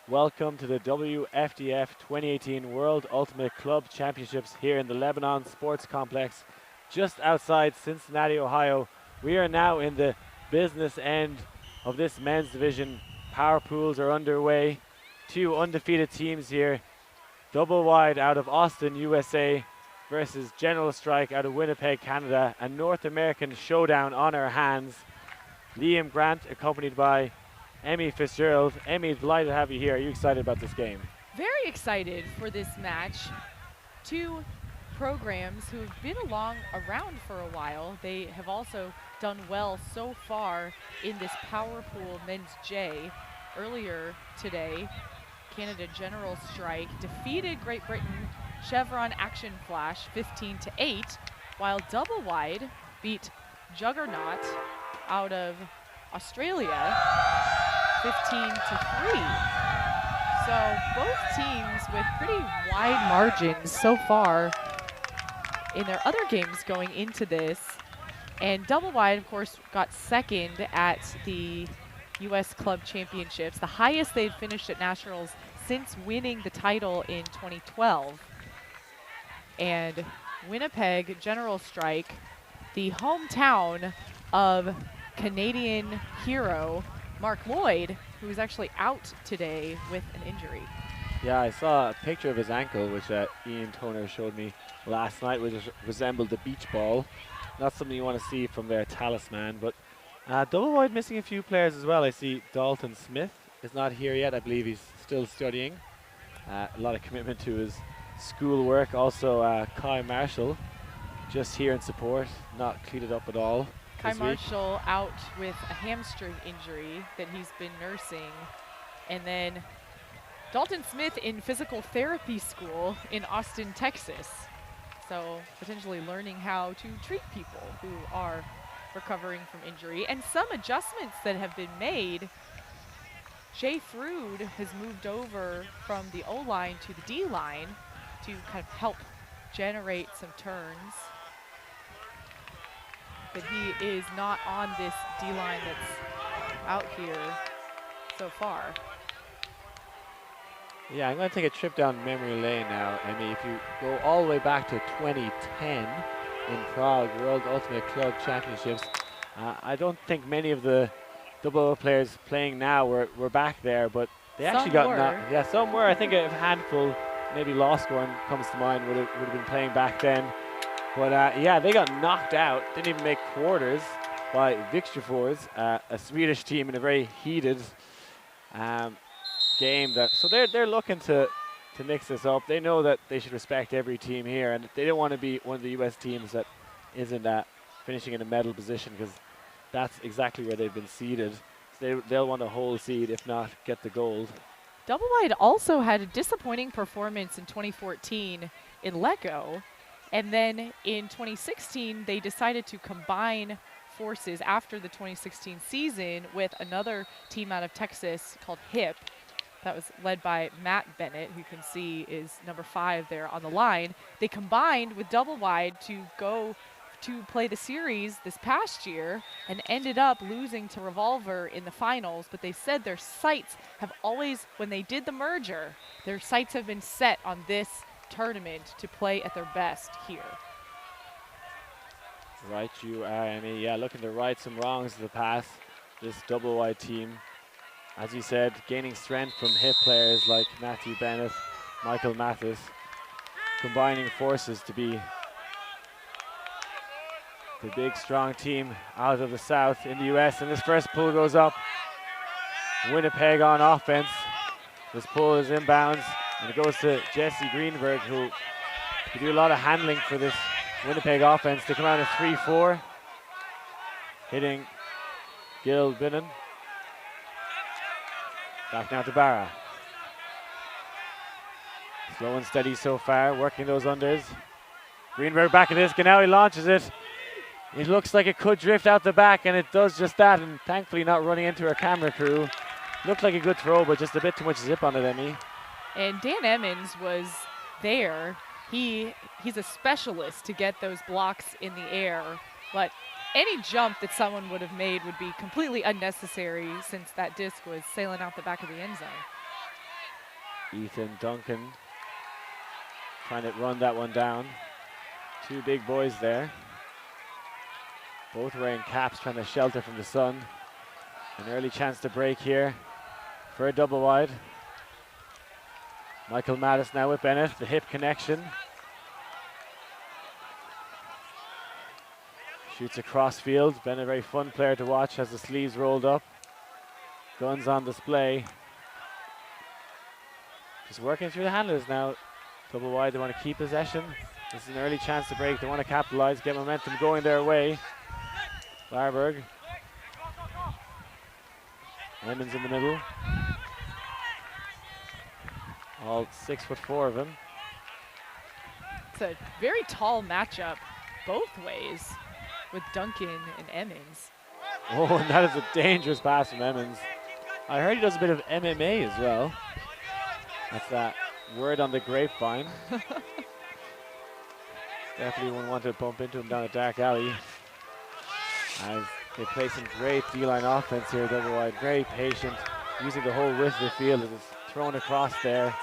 Welcome to the WFDF 2018 World Ultimate Club Championships here in the Lebanon Sports Complex, just outside Cincinnati, Ohio. We are now in the business end of this men's division. Power pools are underway. Two undefeated teams here. Doublewide out of Austin, USA versus General Strike out of Winnipeg, Canada. A North American showdown on our hands. Liam Grant accompanied by Emmy Fitzgerald. Emmy, delighted to have you here. Are you excited about this game? Very excited for this match. Two programs who have been around for a while. They have also done well so far in this Power Pool Men's J. Earlier today, Canada General Strike defeated Great Britain Chevron Action Flash 15-8, while Doublewide beat Juggernaut out of Australia 15-3. So both teams with pretty wide margins so far in their other games going into this. And Doublewide, of course, got second at the U.S. Club Championships, the highest they've finished at Nationals since winning the title in 2012. And Winnipeg General Strike, the hometown of Canadian hero Mark Lloyd, who is actually out today with an injury. Yeah, I saw a picture of his ankle, which Ian Toner showed me last night, which resembled a beach ball. Not something you want to see from their talisman, but Doublewide missing a few players as well. I see Dalton Smith is not here yet. I believe he's still studying. A lot of commitment to his schoolwork. Also, Kai Marshall just here in support, not cleated up at all. Kai Marshall out with a hamstring injury that he's been nursing. And then Dalton Smith in physical therapy school in Austin, Texas. So potentially learning how to treat people who are recovering from injury. And some adjustments that have been made. Jay Frood has moved over from the O-line to the D-line to kind of help generate some turns. But he is not on this D-line that's out here so far. Yeah, I'm going to take a trip down memory lane now. I mean, if you go all the way back to 2010 in Prague, World Ultimate Club Championships, I don't think many of the double players playing now were back there, but they actually got knocked. Yeah, some were. I think a handful, maybe Loscorn comes to mind, would have been playing back then. But yeah, they got knocked out. Didn't even make quarters by Vikstrafors, a Swedish team in a very heated game. So they're looking to mix this up. They know that they should respect every team here, and they don't want to be one of the U.S. teams that isn't finishing in a medal position, because that's exactly where they've been seeded. So they'll want a whole seed, if not get the gold. Doublewide also had a disappointing performance in 2014 in Lego. And then in 2016, they decided to combine forces after the 2016 season with another team out of Texas called HIP. That was led by Matt Bennett, who you can see is number 5 there on the line. They combined with Doublewide to go to play the series this past year and ended up losing to Revolver in the finals. But they said their sights have always, when they did the merger, their sights have been set on this tournament to play at their best here. Right, you are. I mean, yeah, looking to right some wrongs of the past. This Doublewide team, as you said, gaining strength from hip players like Matthew Bennett, Michael Mathis, combining forces to be the big, strong team out of the South in the U.S. And this first pull goes up. Winnipeg on offense. This pull is inbounds. And it goes to Jesse Greenberg, who can do a lot of handling for this Winnipeg offense. They come out of 3-4, hitting Gil Binnen. Back now to Barra. Slow and steady so far, working those unders. Greenberg back in this, Ganawi launches it. It looks like it could drift out the back, and it does just that, and thankfully not running into our camera crew. Looked like a good throw, but just a bit too much zip on it, Emmy. And Dan Emmons was there. He's a specialist to get those blocks in the air, but any jump that someone would have made would be completely unnecessary since that disc was sailing out the back of the end zone. Ethan Duncan trying to run that one down. Two big boys there. Both wearing caps, trying to shelter from the sun. An early chance to break here for a double wide. Michael Mattis now with Bennett, the hip connection. Shoots across field. Bennett, a very fun player to watch, has the sleeves rolled up. Guns on display. Just working through the handlers now. Double wide, they want to keep possession. This is an early chance to break. They want to capitalize, get momentum going their way. Larberg. Emmons in the middle. All 6'4" of him. It's a very tall matchup both ways with Duncan and Emmons. Oh, and that is a dangerous pass from Emmons. I heard he does a bit of MMA as well. That's that word on the grapevine. Definitely wouldn't want to bump into him down a dark alley. As they play some great D-line offense here, double wide. Very patient, using the whole width of the field as it's thrown across there.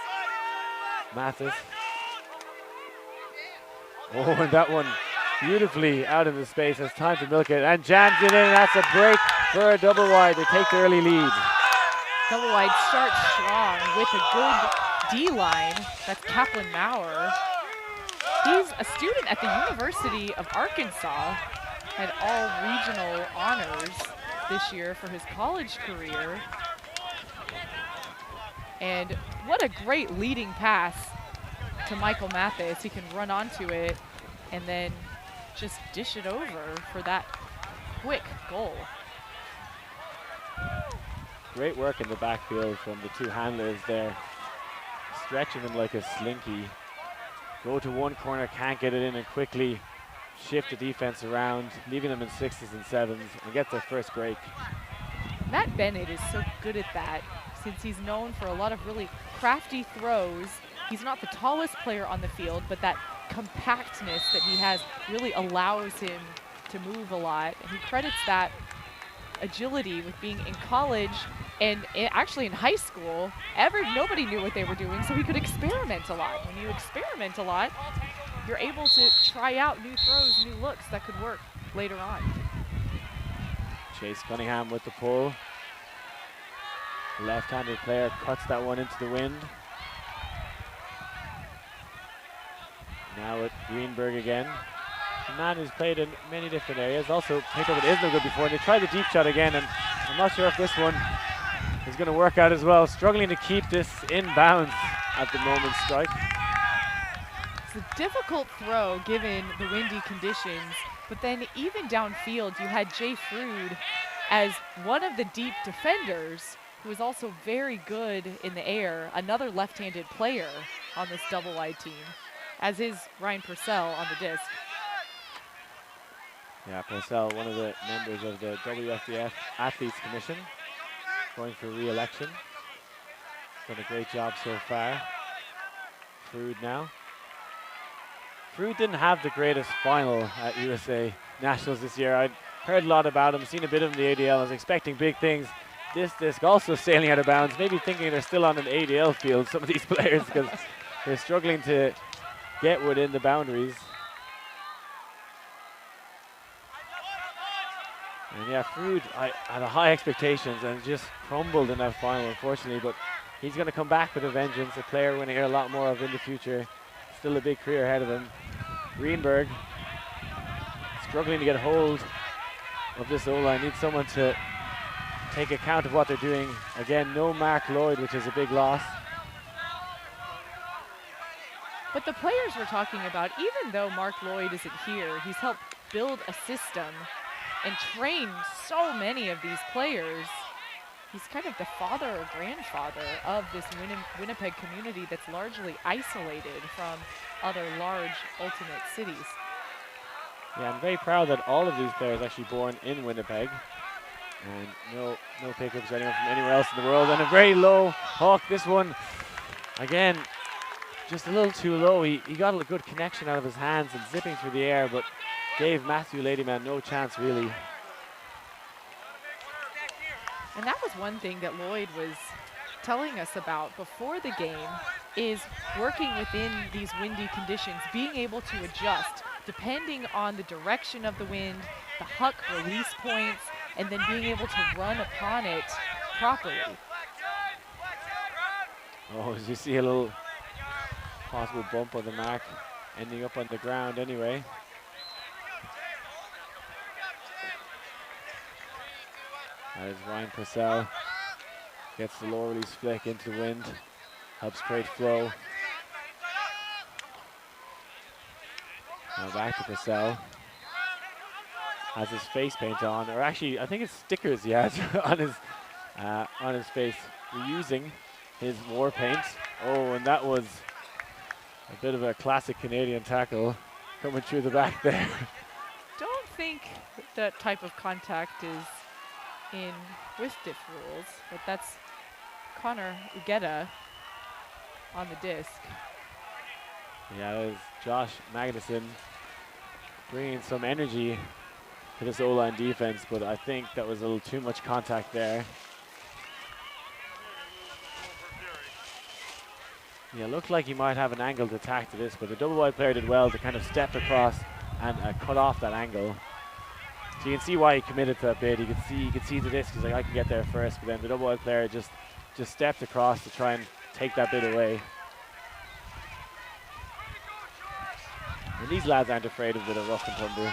Mathis. Oh, and that one beautifully out of the space. Has time to milk it and jams it in. That's a break for a double wide. They take the early lead. Double wide starts strong with a good D-line. That's Kaplan Maurer. He's a student at the University of Arkansas. Had all regional honors this year for his college career. And what a great leading pass to Michael Mathis. He can run onto it and then just dish it over for that quick goal. Great work in the backfield from the two handlers there. Stretching them like a slinky. Go to one corner, can't get it in, and quickly shift the defense around, leaving them in 6s and 7s, and get their first break. Matt Bennett is so good at that, since he's known for a lot of really crafty throws. He's not the tallest player on the field, but that compactness that he has really allows him to move a lot. And he credits that agility with being in college and actually in high school. Nobody knew what they were doing, so he could experiment a lot. When you experiment a lot, you're able to try out new throws, new looks that could work later on. Chase Cunningham with the pull. Left-handed player cuts that one into the wind. Now with Greenberg again. A man who's played in many different areas. Also picked up at Isnogood before. And they tried the deep shot again, and I'm not sure if this one is going to work out as well. Struggling to keep this in bounds at the moment, Strike. It's a difficult throw given the windy conditions, but then even downfield, you had Jay Frood as one of the deep defenders who is also very good in the air, another left-handed player on this double-wide team, as is Ryan Purcell on the disc. Yeah, Purcell, one of the members of the WFDF Athletes Commission, going for re-election. Done a great job so far. Frood now. Frood didn't have the greatest final at USA Nationals this year. I'd heard a lot about him, seen a bit of him in the ADL. I was expecting big things. This disc also sailing out of bounds, maybe thinking they're still on an ADL field, some of these players, because they're struggling to get within the boundaries. And yeah, Frood, I had high expectations and just crumbled in that final, unfortunately, but he's going to come back with a vengeance, a player we're going to hear a lot more of in the future. Still a big career ahead of him. Greenberg struggling to get hold of this O-line. Needs someone to take account of what they're doing. Again, no Mark Lloyd, which is a big loss. But the players we're talking about, even though Mark Lloyd isn't here, he's helped build a system and train so many of these players. He's kind of the father or grandfather of this Winnipeg community that's largely isolated from other large ultimate cities. Yeah, I'm very proud that all of these players are actually born in Winnipeg. And no pickups anyone from anywhere else in the world. And a very low hawk. This one, again, just a little too low. He got a good connection out of his hands and zipping through the air, but gave Matthew Ladyman no chance, really. And that was one thing that Lloyd was telling us about before the game is working within these windy conditions, being able to adjust depending on the direction of the wind, the huck release points, and then being able to run upon it properly. Oh, as you see a little possible bump on the mark, ending up on the ground anyway. As Ryan Purcell gets the low release flick into the wind, helps create flow. Now back to Purcell. Has his face paint on, or actually I think it's stickers he has on his face. Reusing his war paint. Oh, and that was a bit of a classic Canadian tackle coming through the back there. Don't think that type of contact is in with diff rules, but that's Connor Ugetta on the disc. Yeah, that is Josh Magnuson bringing some energy to this O-line defense, but I think that was a little too much contact there. Yeah, looked like he might have an angled attack to this, but the double wide player did well to kind of step across and cut off that angle. So you can see why he committed to that bid. You could see the disc. He's like, I can get there first, but then the double wide player just stepped across to try and take that bid away. And these lads aren't afraid of a bit of rough and tumble. No.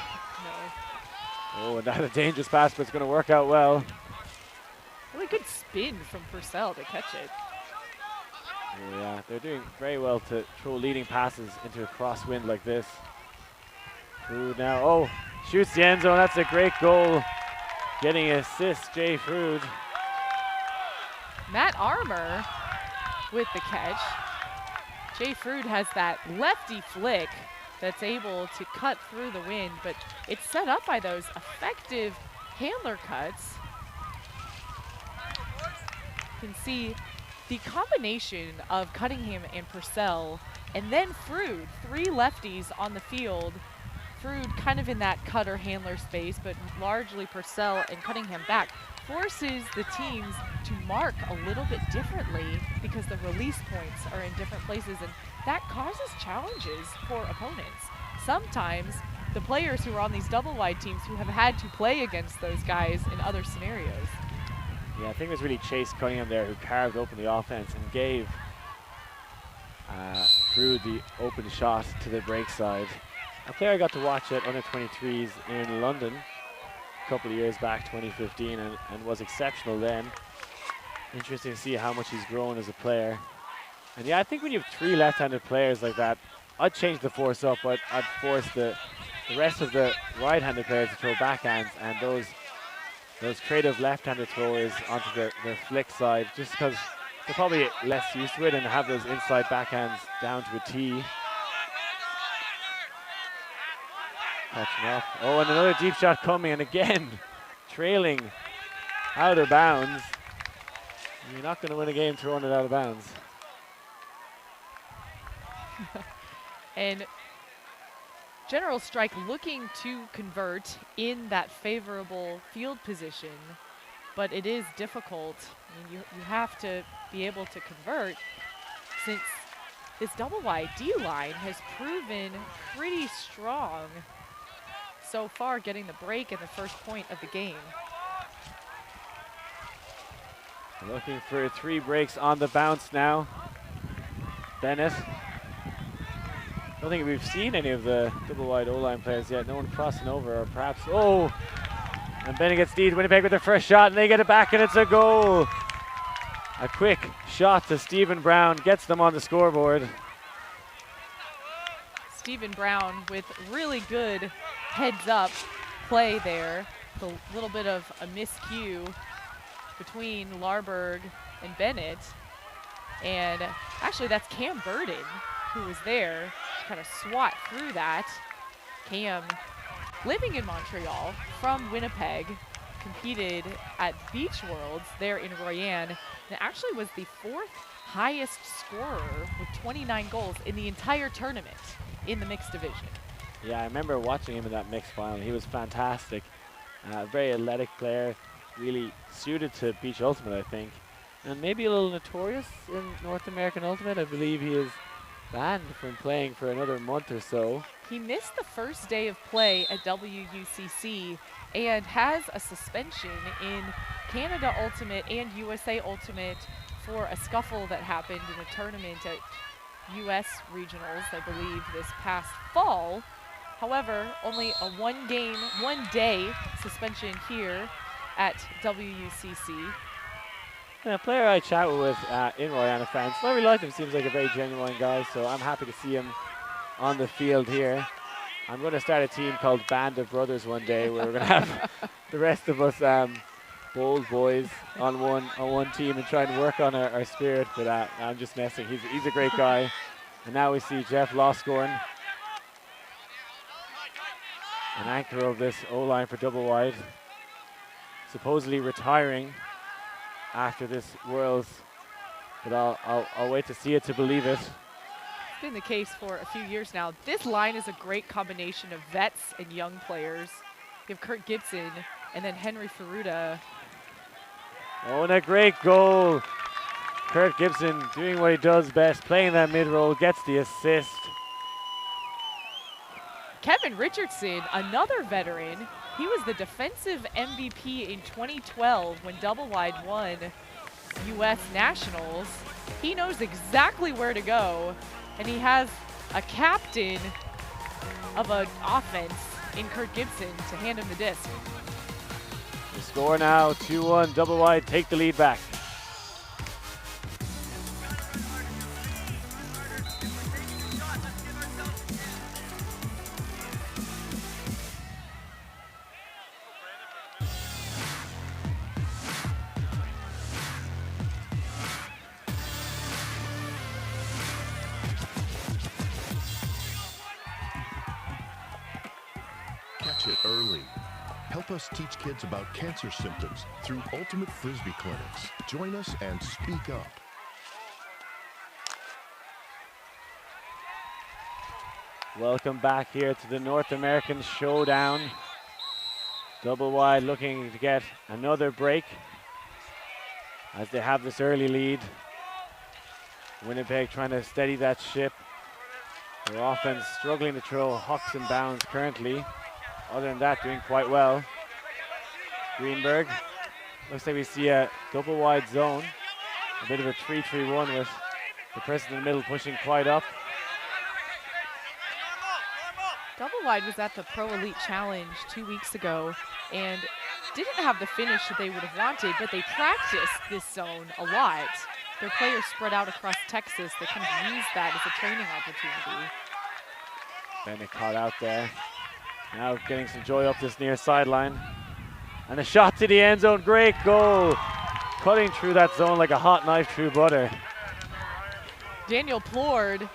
Oh, and that's a dangerous pass, but it's going to work out well. Really good spin from Purcell to catch it. Oh, yeah, they're doing very well to throw leading passes into a crosswind like this. Frood now, oh, shoots the end zone. That's a great goal. Getting an assist, Jay Frood. Matt Armour with the catch. Jay Frood has that lefty flick that's able to cut through the wind, but it's set up by those effective handler cuts. You can see the combination of Cunningham and Purcell, and then Frood, 3 lefties on the field. Frood kind of in that cutter handler space, but largely Purcell and Cunningham back, forces the teams to mark a little bit differently because the release points are in different places, and that causes challenges for opponents. Sometimes the players who are on these double wide teams who have had to play against those guys in other scenarios. Yeah, I think it was really Chase Cunningham there who carved open the offense and gave Frood the open shot to the break side. A player I got to watch at under 23s in London a couple of years back, 2015, and was exceptional then. Interesting to see how much he's grown as a player. And yeah, I think when you have 3 left-handed players like that, I'd change the force up. I'd force the rest of the right-handed players to throw backhands, and those creative left-handed throwers onto the flick side, just because they're probably less used to it and have those inside backhands down to a T. Catching up. Oh, and another deep shot coming, and again, trailing out of bounds. You're not going to win a game throwing it out of bounds. And General Strike looking to convert in that favorable field position, but it is difficult. I mean, you have to be able to convert, since this double wide D line has proven pretty strong so far, getting the break and the first point of the game. Looking for 3 breaks on the bounce now. Bennett. I don't think we've seen any of the double wide O-line players yet. No one crossing over, or perhaps, oh! And Bennett gets Deed Winnipeg with their first shot, and they get it back, and it's a goal. A quick shot to Stephen Brown gets them on the scoreboard. Stephen Brown with really good heads up play there. A little bit of a miscue between Larberg and Bennett. And actually that's Cam Burden who was there to kind of swat through that. Cam, living in Montreal from Winnipeg, competed at Beach Worlds there in Royan, and actually was the 4th highest scorer with 29 goals in the entire tournament in the mixed division. Yeah, I remember watching him in that mixed final. He was fantastic. Very athletic player, really suited to Beach Ultimate, I think. and maybe a little notorious in North American Ultimate. I believe he is banned from playing for another month or so. He missed the first day of play at WUCC and has a suspension in Canada Ultimate and USA Ultimate for a scuffle that happened in a tournament at US Regionals, I believe, this past fall. However, only a one-day suspension here at WUCC. Yeah, a player I chat with in Royana France. I really like him. Seems like a very genuine guy, so I'm happy to see him on the field here. I'm going to start a team called Band of Brothers one day, where we're going to have the rest of us bold boys on one team and try and work on our spirit. But I'm just messing. He's a great guy. And now we see Jeff Loscorn, an anchor of this O-line for Doublewide, supposedly retiring after this Worlds, but I'll wait to see it to believe it. It's been the case for a few years now. This line is a great combination of vets and young players. You have Kurt Gibson and then Henry Ferruda. Oh, and a great goal. Kurt Gibson doing what he does best, playing that mid-roll, gets the assist. Kevin Richardson, another veteran. He was the defensive MVP in 2012 when Doublewide won US Nationals. He knows exactly where to go, and he has a captain of an offense in Kurt Gibson to hand him the disc. The score now, 2-1, Doublewide take the lead back. Catch it early. Help us teach kids about cancer symptoms through Ultimate Frisbee clinics. Join us and speak up. Welcome back here to the North American Showdown. Doublewide looking to get another break as they have this early lead. Winnipeg trying to steady that ship. Their offense struggling to throw hucks and bounds currently. Other than that, doing quite well. Greenberg. Looks like we see a double-wide zone. A bit of a 3-3-1 with the person in the middle pushing quite up. Doublewide was at the Pro Elite Challenge 2 weeks ago and didn't have the finish that they would have wanted, but they practiced this zone a lot. Their players spread out across Texas. They kind of used that as a training opportunity. Bennett caught out there. Now getting some joy up this near sideline. And a shot to the end zone, great goal. Cutting through that zone like a hot knife through butter. Daniel Plord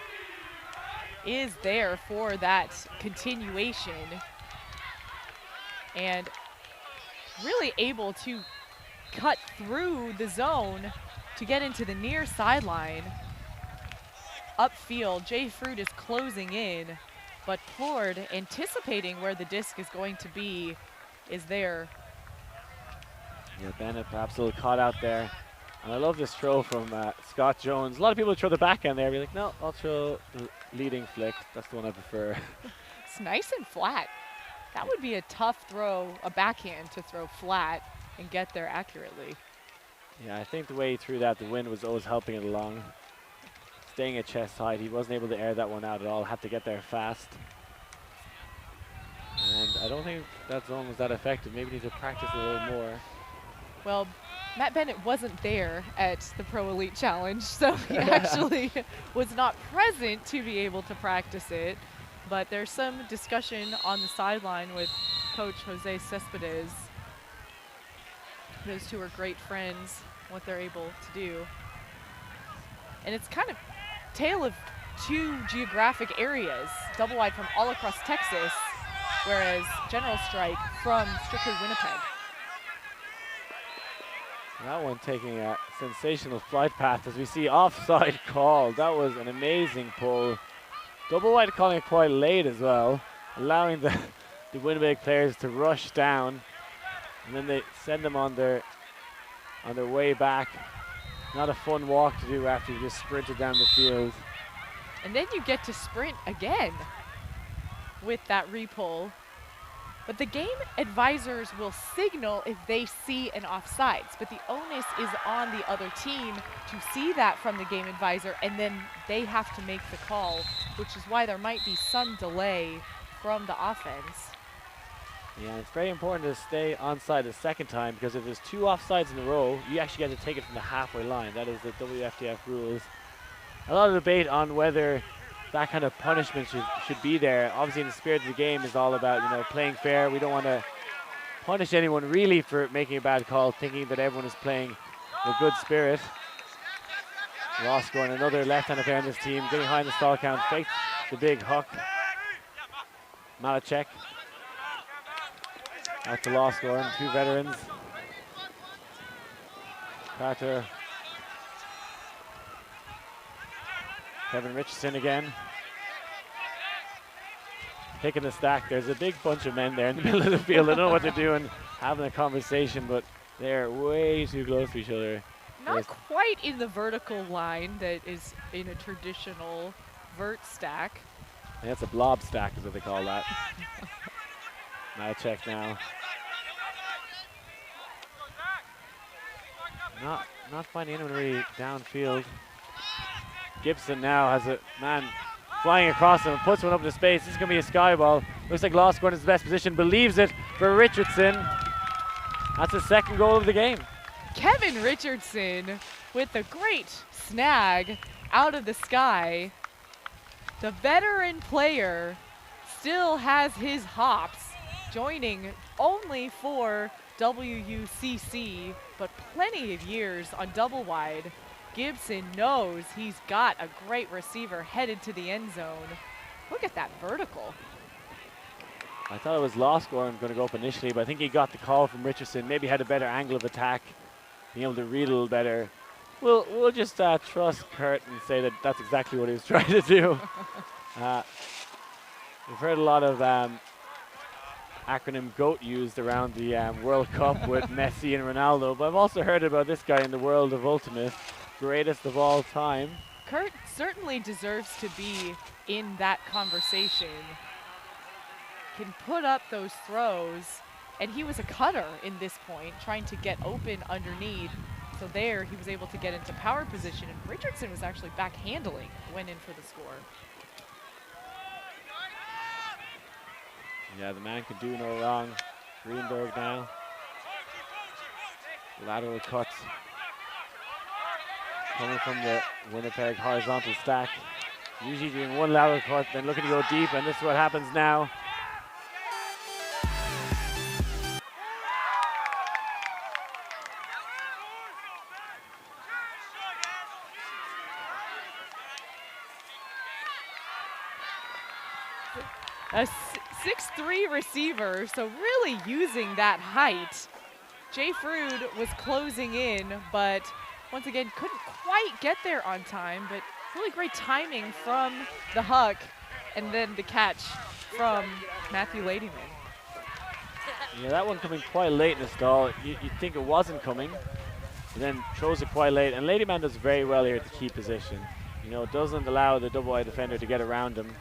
is there for that continuation and really able to cut through the zone to get into the near sideline. Upfield, Jay Fruit is closing in, but Plord, anticipating where the disc is going to be, is there. Yeah, Bennett perhaps a little caught out there. And I love this throw from Scott Jones. A lot of people throw the backhand there. Be like, no, I'll throw the leading flick. That's the one I prefer. It's nice and flat. That would be a tough throw, a backhand to throw flat and get there accurately. Yeah, I think the way he threw that, the wind was always helping it along. Staying at chest height, he wasn't able to air that one out at all. Had to get there fast. And I don't think that zone was that effective. Maybe need to practice a little more. Well, Matt Bennett wasn't there at the Pro Elite Challenge, so he actually was not present to be able to practice it. But there's some discussion on the sideline with Coach Jose Cespedes. Those two are great friends, what they're able to do. And it's kind of tale of two geographic areas, Doublewide from all across Texas, whereas General Strike from strictly Winnipeg. That one taking a sensational flight path as we see offside call. That was an amazing pull. Doublewide calling it quite late as well, allowing the Winnipeg players to rush down, and then they send them on their way back not a fun walk to do after you just sprinted down the field. And then you get to sprint again with that repull. But the game advisors will signal if they see an offsides, but the onus is on the other team to see that from the game advisor, and then they have to make the call, which is why there might be some delay from the offense. Yeah, it's very important to stay onside the second time, because if there's 2 offsides in a row, you actually get to take it from the halfway line. That is the WFTF rules. A lot of debate on whether that kind of punishment should be there. Obviously, in the spirit of the game is all about, you know, playing fair. We don't want to punish anyone really for making a bad call, thinking that everyone is playing with good spirit. Ross scoring another left-handed player on this team, getting high in the stall count, fakes the big huck. Malachek. Out to Law scoring, 2 veterans. Carter. Kevin Richardson again. Picking the stack. There's a big bunch of men there in the middle of the field. I don't know what they're doing, having a conversation, but they're way too close to each other. Not quite in the vertical line that is in a traditional vert stack. And that's a blob stack is what they call that. Malachek now. Not finding anyone really downfield. Gibson now has a man flying across him and puts one up into space. This is going to be a sky ball. Looks like Law scoring his best position. Believes it for Richardson. That's the 2nd goal of the game. Kevin Richardson with a great snag out of the sky. The veteran player still has his hops, joining only for WUCC, but plenty of years on Doublewide. Gibson knows he's got a great receiver headed to the end zone. Look at that vertical. I thought it was Law scoring going to go up initially, but I think he got the call from Richardson. Maybe had a better angle of attack, being able to read a little better. We'll just trust Kurt and say that that's exactly what he was trying to do. We've heard a lot of acronym GOAT used around the World Cup with Messi and Ronaldo, but I've also heard about this guy in the world of Ultimate, greatest of all time. Kurt certainly deserves to be in that conversation. Can put up those throws, and he was a cutter in this point, trying to get open underneath. So there, he was able to get into power position, and Richardson was actually back handling, went in for the score. Yeah, the man can do no wrong. Greenberg now. Lateral cuts. Coming from the Winnipeg horizontal stack. Usually doing one lateral cut, then looking to go deep, and this is what happens now. A 6'3" receiver, so really using that height. Jay Frood was closing in, but once again, couldn't quite get there on time, but really great timing from the huck, and then the catch from Matthew Ladyman. Yeah, that one coming quite late in the stall. You'd think it wasn't coming, and then throws it quite late. And Ladyman does very well here to keep position. You know, it doesn't allow the double-wide defender to get around him.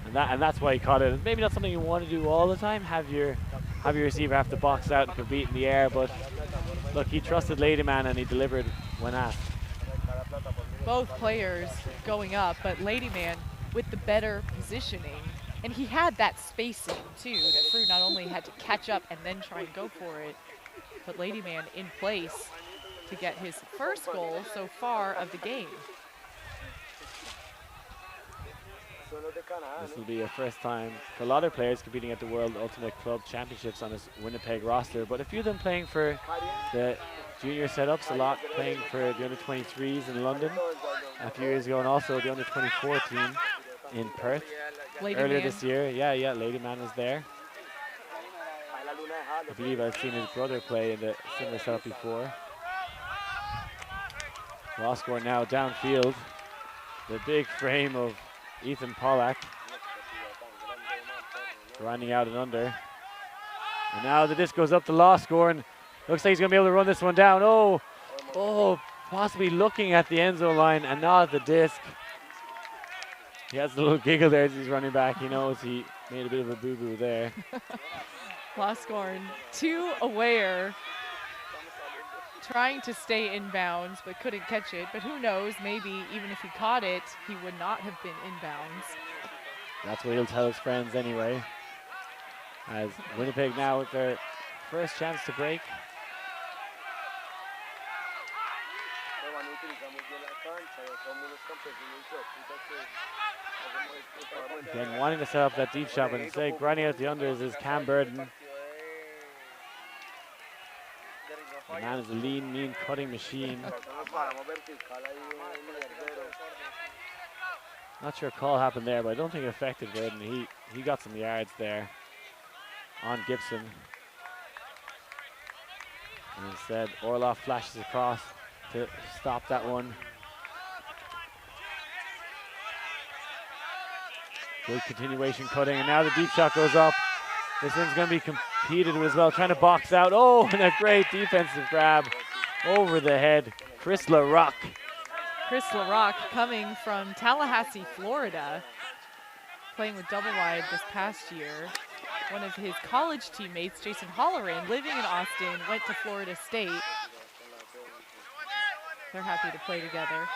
And that's why he caught it. Maybe not something you want to do all the time, have your receiver have to box out and compete in the air, but look, he trusted Ladyman and he delivered when asked. Both players going up, but Ladyman with the better positioning. And he had that spacing too, that Frood not only had to catch up and then try and go for it, but Ladyman in place to get his first goal so far of the game. This will be a first time for a lot of players competing at the World Ultimate Club Championships on this Winnipeg roster, but a few of them playing for the junior setups, a lot playing for the under-23s in London a few years ago, and also the under-24 team in Perth earlier this year. Yeah, Ladyman was there. I believe I've seen his brother play in the similar setup before. Law score now downfield. The big frame of Ethan Pollack grinding out and under. And now the disc goes up to Law score, and looks like he's going to be able to run this one down. Oh, Oh, possibly looking at the end zone line and not at the disc. He has a little giggle there as he's running back. He knows he made a bit of a boo-boo there. Loscorn too aware, trying to stay inbounds, but couldn't catch it. But who knows, maybe even if he caught it, he would not have been inbounds. That's what he'll tell his friends anyway. As Winnipeg now with their first chance to break. Again, wanting to set up that deep shot, but instead grinding out the unders is Cam Burden. The man is a lean, mean cutting machine. Not sure a call happened there, but I don't think it affected Burden. He got some yards there on Gibson. And instead, Orloff flashes across to stop that one. Good continuation cutting, and now the deep shot goes up. This one's going to be competed with as well, trying to box out. Oh, and a great defensive grab over the head. Chris LaRock. Chris LaRock coming from Tallahassee, Florida, playing with Doublewide this past year. One of his college teammates, Jason Holleran, living in Austin, went to Florida State. They're happy to play together.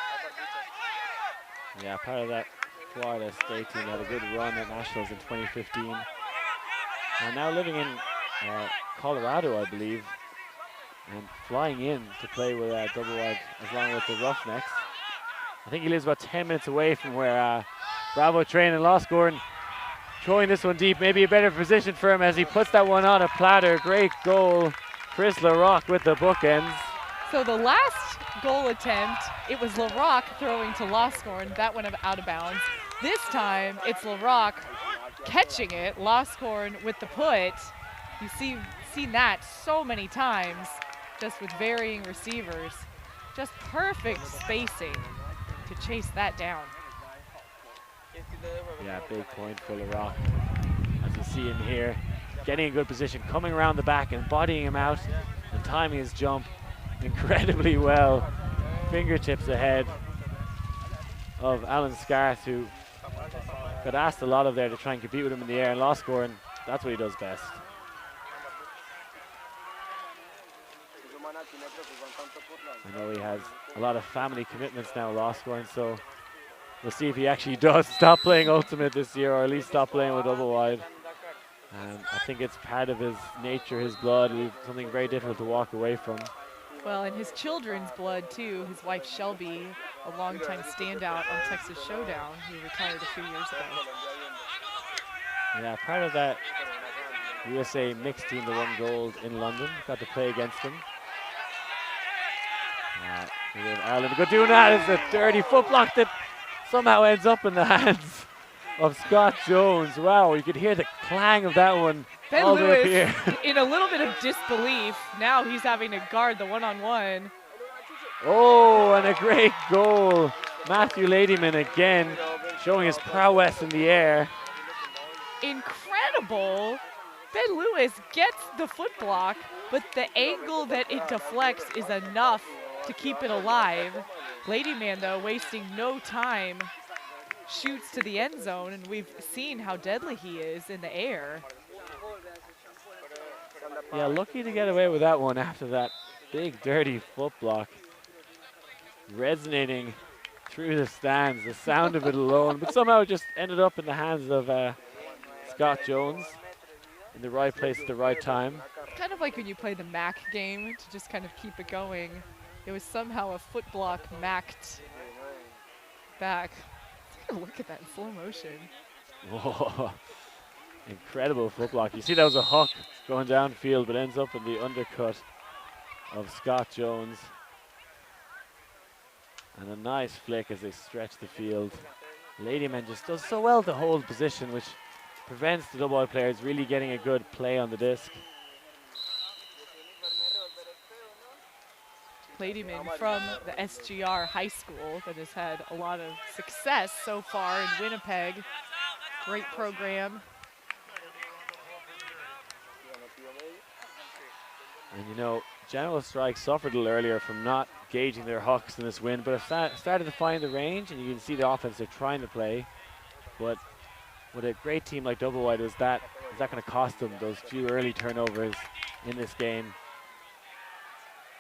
Yeah, part of that Florida State team had a good run at Nationals in 2015. And now living in Colorado, I believe, and flying in to play with Doublewide along with the Roughnecks. I think he lives about 10 minutes away from where Bravo Train and Loscorn throwing this one deep. Maybe a better position for him as he puts that one on a platter. Great goal. Chris LaRock with the bookends. So the last goal attempt, it was LaRock throwing to Loscorn. That went out of bounds. This time, it's LaRock catching it. Loscorn with the put. You've seen that so many times, just with varying receivers. Just perfect spacing to chase that down. Yeah, big point for LaRock. As you see him here, getting in good position, coming around the back and bodying him out and timing his jump incredibly well. Fingertips ahead of Alan Scarth, who got asked a lot of there to try and compete with him in the air, and Loscorn, that's what he does best. I know he has a lot of family commitments now, Loscorn, so we'll see if he actually does stop playing Ultimate this year, or at least stop playing with Doublewide. I think it's part of his nature, his blood, something very difficult to walk away from. Well, and his children's blood too. His wife Shelby, a longtime standout on Texas Showdown, who retired a few years ago. Yeah, part of that USA mixed team that won gold in London. Got to play against them. Ireland go doing that. It's a dirty foot block that somehow ends up in the hands of Scott Jones. Wow, you could hear the clang of that one. Ben all the way up Lewis, here. in a little bit of disbelief, now he's having to guard the one-on-one. Oh, and a great goal. Matthew Ladyman again, showing his prowess in the air. Incredible. Ben Lewis gets the foot block, but the angle that it deflects is enough to keep it alive. Ladyman, though, wasting no time, shoots to the end zone, and we've seen how deadly he is in the air. Yeah, lucky to get away with that one after that big dirty foot block. Resonating through the stands, the sound of it alone, but somehow it just ended up in the hands of Scott Jones in the right place at the right time. Kind of like when you play the MAC game to just kind of keep it going. It was somehow a foot block macked back. Take a look at that in slow motion. Whoa. Incredible foot block. You see that was a hook going downfield, but ends up in the undercut of Scott Jones. And a nice flick as they stretch the field. Ladyman just does so well to hold position, which prevents the Doublewide players really getting a good play on the disc. Ladyman from the SGR high school that has had a lot of success so far in Winnipeg. Great program. And you know, General Strike suffered a little earlier from not gauging their hucks in this win, but have started to find the range, and you can see the offense they're trying to play. But with a great team like Doublewide, is that going to cost them those few early turnovers in this game?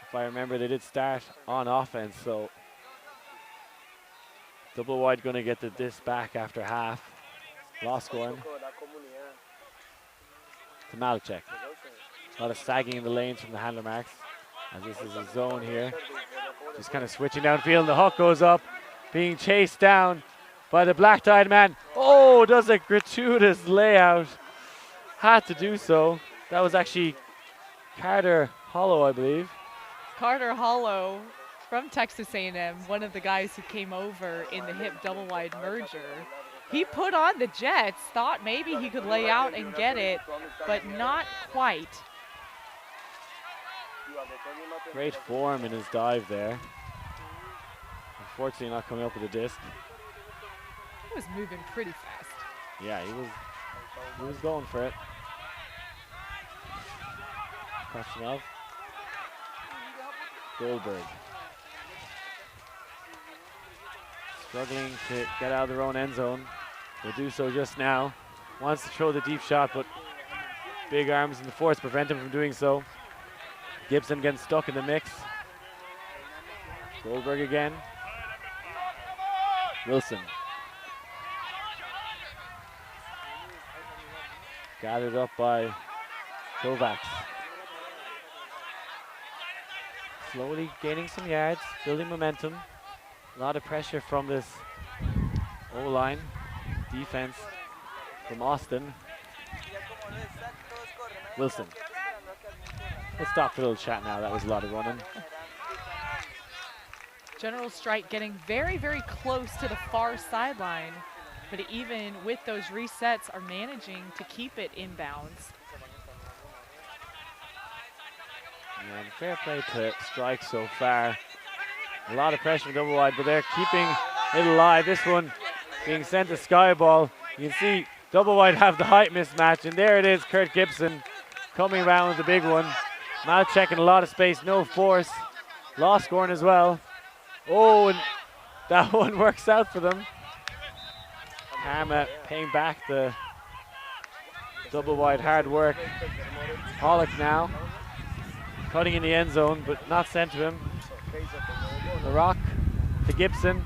If I remember, they did start on offense, so Doublewide going to get this back after half. Lost scoring to Malachek. A lot of sagging in the lanes from the handler marks, as this is a zone here. Just kind of switching downfield, and the hook goes up, being chased down by the black-dyed man. Oh, does a gratuitous layout. Had to do so. That was actually Carter Hollow, I believe. Carter Hollow from Texas A&M, one of the guys who came over in the hip double-wide merger. He put on the jets, thought maybe he could lay out and get it, but not quite. Great form in his dive there. Unfortunately not coming up with a disc. He was moving pretty fast. Yeah, he was going for it. Koshinov. Goldberg. Struggling to get out of their own end zone. Will do so just now. Wants to throw the deep shot, but big arms in the force prevent him from doing so. Gibson getting stuck in the mix. Goldberg again. Wilson. Gathered up by Kovacs. Slowly gaining some yards, building momentum. A lot of pressure from this O-line defense from Austin. Wilson. Let's stop for a little chat now. That was a lot of running. General Strike getting very, very close to the far sideline, but even with those resets are managing to keep it inbounds. And fair play to Strike so far. A lot of pressure from Doublewide, but they're keeping it alive. This one being sent to Skyball. You can see Doublewide have the height mismatch, and there it is, Kurt Gibson coming around with the big one. Now checking a lot of space, no force. Lost scoring as well. Oh, and that one works out for them. Karma paying back the Doublewide hard work. Pollock now cutting in the end zone, but not sent to him. The rock to Gibson.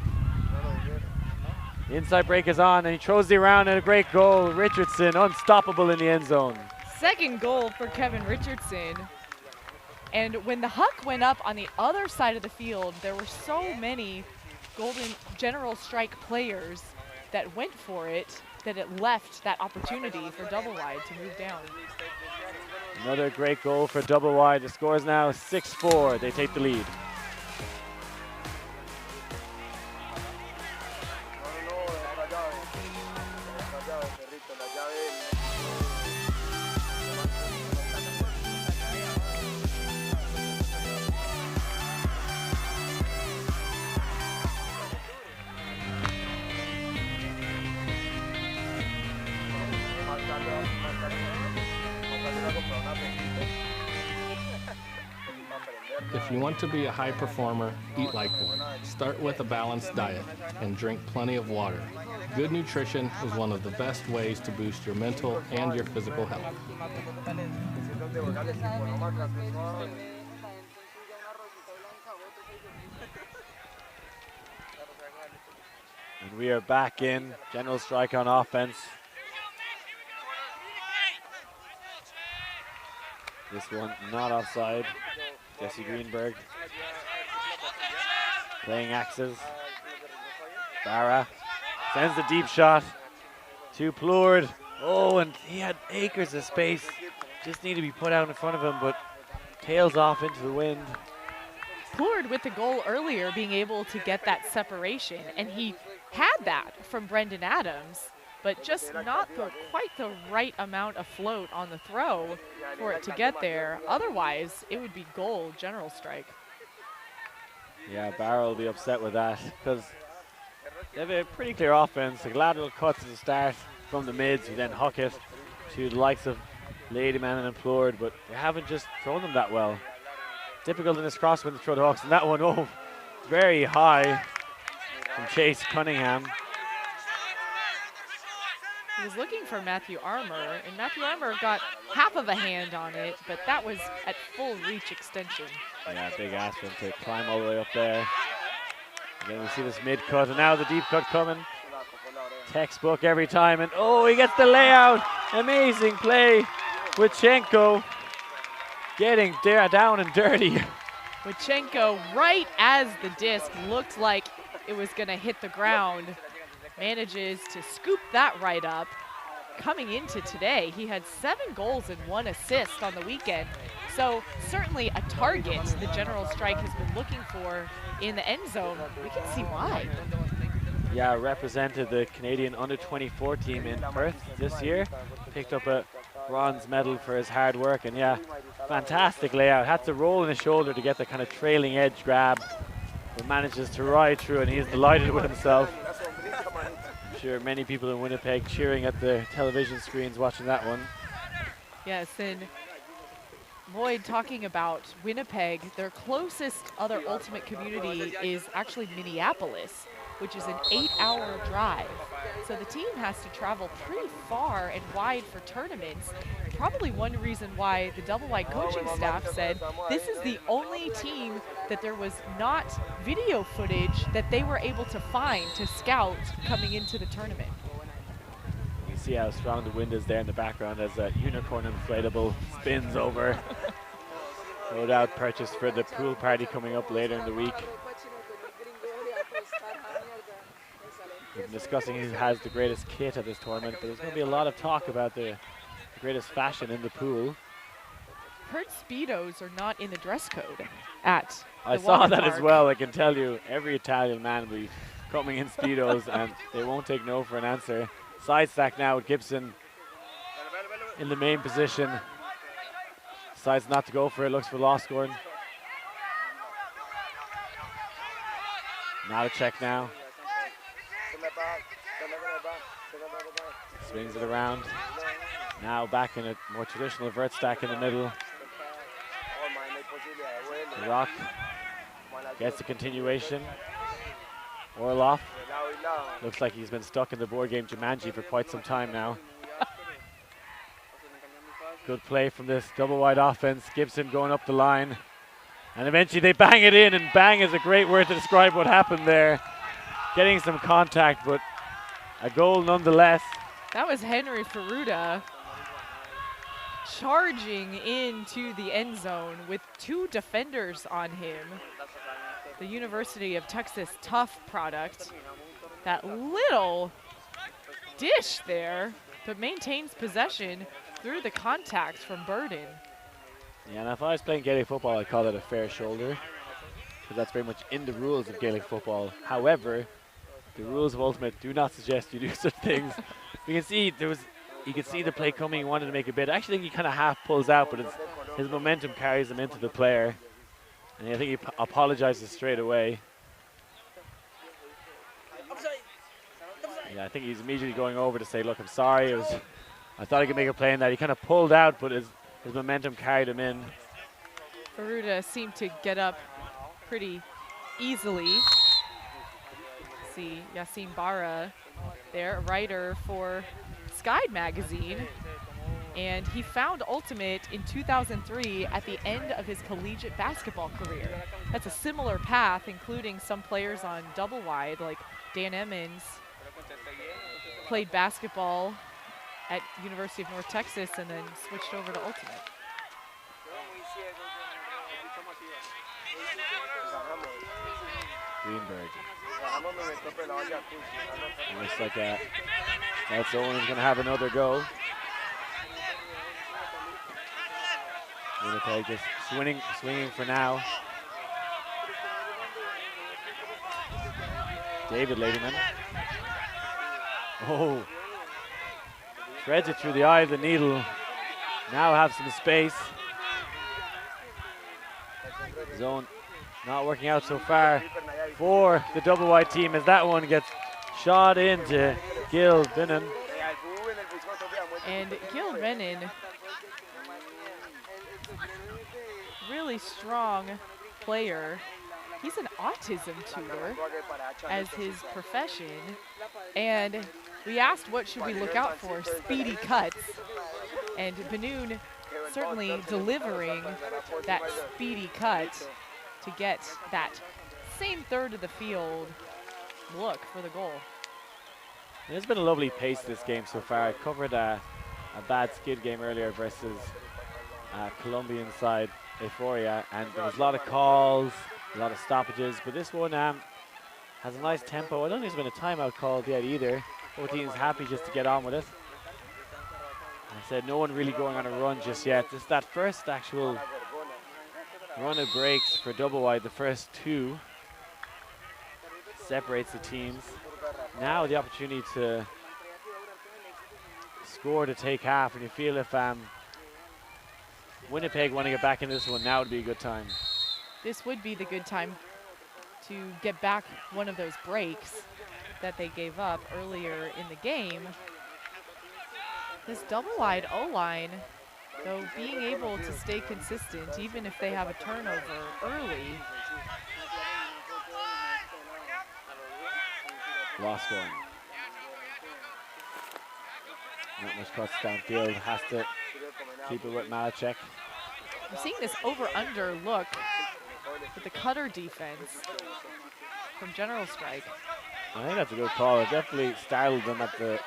The inside break is on, and he throws the around, and a great goal. Richardson unstoppable in the end zone. Second goal for Kevin Richardson. And when the huck went up on the other side of the field, there were so many Golden General Strike players that went for it that it left that opportunity for Doublewide to move down. Another great goal for Doublewide. The score is now 6-4. They take the lead. If you want to be a high performer, eat like one. Start with a balanced diet and drink plenty of water. Good nutrition is one of the best ways to boost your mental and your physical health. And we are back in. General Strike on offense. This one not offside. Jesse Greenberg playing axes. Barra sends the deep shot to Plourde. Oh, and he had acres of space. Just need to be put out in front of him, but tails off into the wind. Plourde with the goal earlier being able to get that separation, and he had that from Brendan Adams, but just not quite the right amount of float on the throw for it to get there. Otherwise, it would be goal, General Strike. Yeah, Barra will be upset with that because they have a pretty clear offense. Like lateral cuts at the start from the mids, you then huck it to the likes of Ladyman and Plourde, but they haven't just thrown them that well. difficult in this crosswind to throw the hooks. And that one, oh, very high from Chase Cunningham. He was looking for Matthew Armour, and Matthew Armour got half of a hand on it, but that was at full reach extension. Yeah, big ask for him to climb all the way up there. And then we see this mid cut, and now the deep cut coming. Textbook every time, and oh, he gets the layout. Amazing play. Wichenko getting down and dirty. Wichenko, right as the disc looked like it was going to hit the ground, manages to scoop that right up. Coming into today, he had 7 goals and 1 assist on the weekend. So certainly a target the General Strike has been looking for in the end zone. We can see why. Yeah, represented the Canadian under-24 team in Perth this year. Picked up a bronze medal for his hard work, and yeah, fantastic layout. Had to roll in his shoulder to get the kind of trailing edge grab, but manages to ride through, and he's delighted with himself. I'm sure many people in Winnipeg cheering at the television screens watching that one. Yes, and Lloyd talking about Winnipeg, their closest other ultimate community is actually Minneapolis, which is an 8-hour drive. So the team has to travel pretty far and wide for tournaments. Probably one reason why the Doublewide coaching staff said this is the only team that there was not video footage that they were able to find to scout coming into the tournament. You see how strong the wind is there in the background as that unicorn inflatable spins over. No doubt purchased for the pool party coming up later in the week. We've been discussing who has the greatest kit at this tournament, but there's going to be a lot of talk about the greatest fashion in the pool. Heard Speedos are not in the dress code at I the saw water that as park. well. I can tell you, every Italian man will be coming in Speedos and they won't take no for an answer. Side stack now with Gibson in the main position. Decides not to go for it, looks for Loscorn. Now to check now. Swings it around. Now back in a more traditional vert stack in the middle. Rock gets the continuation. Orloff looks like he's been stuck in the board game Jumanji for quite some time now. Good play from this double wide offense. Gibson going up the line. And eventually they bang it in, and bang is a great word to describe what happened there. Getting some contact, but a goal nonetheless. That was Henry Ferruda charging into the end zone with 2 defenders on him. The University of Texas tough product. That little dish there, but maintains possession through the contact from Burden. Yeah, and if I was playing Gaelic football, I'd call that a fair shoulder, because that's very much in the rules of Gaelic football. However, the rules of Ultimate do not suggest you do such things. You can see you could see the play coming. He wanted to make a bid. I actually think he kind of half pulls out, but his momentum carries him into the player, and I think he apologizes straight away. Yeah, I think he's immediately going over to say, "Look, I'm sorry. I thought I could make a play in that." He kind of pulled out, but his momentum carried him in. Ferruda seemed to get up pretty easily. See Yassine Barra there, a writer for Skyd magazine. And he found Ultimate in 2003 at the end of his collegiate basketball career. That's a similar path, including some players on Doublewide, like Dan Emmons, played basketball at University of North Texas and then switched over to Ultimate. Greenberg. It looks like that's Owen's going to have another go. Winnipeg just swinging for now. David Ladyman. Oh. Threads it through the eye of the needle. Now have some space. Zone not working out so far for the double wide team as that one gets shot into Gil Vinnan. And Gil Vinnan really really strong player. He's an autism tutor as his profession. And we asked what should we look out for? Speedy cuts. And Benoon certainly delivering that speedy cut to get that same third of the field look for the goal. There's been a lovely pace this game so far. I covered a bad skid game earlier versus Colombian side Euphoria, and there was a lot of calls, a lot of stoppages, but this one has a nice tempo. I don't think there's been a timeout called yet either. Both teams happy just to get on with it. I said no one really going on a run just yet. Just that first actual run of breaks for Doublewide, the first two, separates the teams. Now the opportunity to score to take half, and you feel if Winnipeg want to get back in this one, now would be a good time. This would be the good time to get back one of those breaks that they gave up earlier in the game. This Doublewide O-line, though, being able to stay consistent even if they have a turnover early. Lost one. Not much cuts downfield, has to keep it with Malachek. I'm seeing this over-under look with the cutter defense from General Strike. I think that's a good call. It definitely startled them at the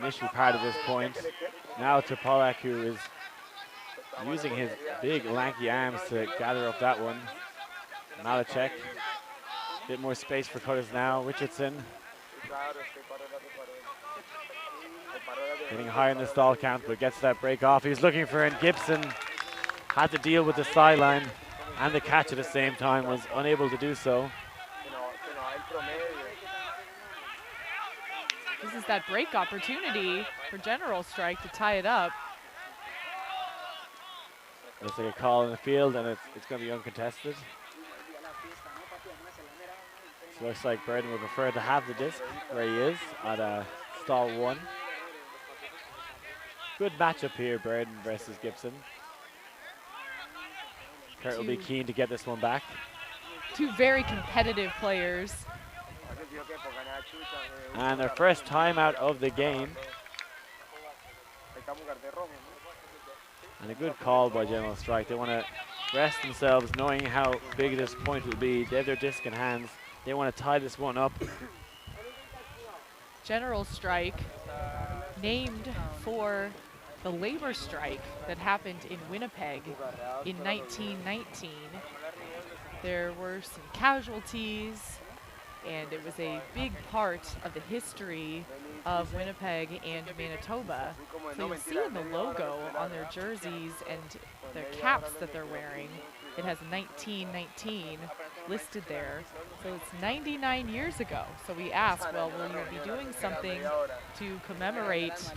initial part of this point. Now to Pollack, who is using his big lanky arms to gather up that one. Malachek, a bit more space for cutters now. Richardson getting higher in the stall count, but gets that break off. He's looking for it, and Gibson had to deal with the sideline and the catch at the same time, was unable to do so. This is that break opportunity for General Strike to tie it up. Looks like a call in the field, and it's going to be uncontested. So looks like Burden would prefer to have the disc where he is at stall 1. Good matchup here, Burden versus Gibson. Kurt will be keen to get this one back. Two very competitive players. And their first timeout of the game. And a good call by General Strike. They want to rest themselves knowing how big this point will be. They have their disc in hands. They want to tie this one up. General Strike named for the labor strike that happened in Winnipeg in 1919. There were some casualties, and it was a big part of the history of Winnipeg and Manitoba. So you'll see in the logo on their jerseys and the caps that they're wearing, it has 1919 listed there. So it's 99 years ago. So we asked, well, will you be doing something to commemorate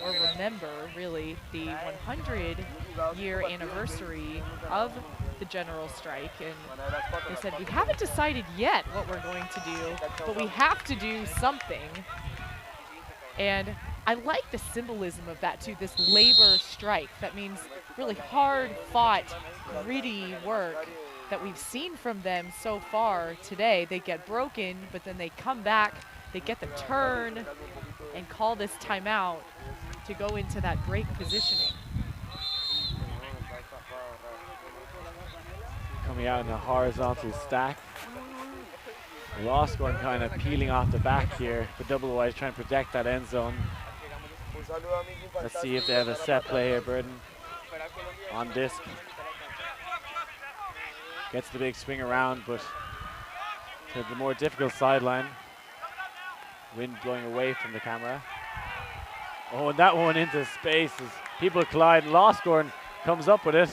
or remember, really, the 100-year anniversary of the General Strike? And they said, we haven't decided yet what we're going to do, but we have to do something. And I like the symbolism of that too, this labor strike. That means really hard-fought, gritty work that we've seen from them so far today. They get broken, but then they come back, they get the turn, and call this timeout to go into that break positioning. Coming out in a horizontal stack. Lost one kind of peeling off the back here, but Doublewide trying to protect that end zone. Let's see if they have a set play here. Burden on disc. Gets the big swing around, but to the more difficult sideline. Wind blowing away from the camera. Oh, and that one into space as people collide. Loscorn comes up with it.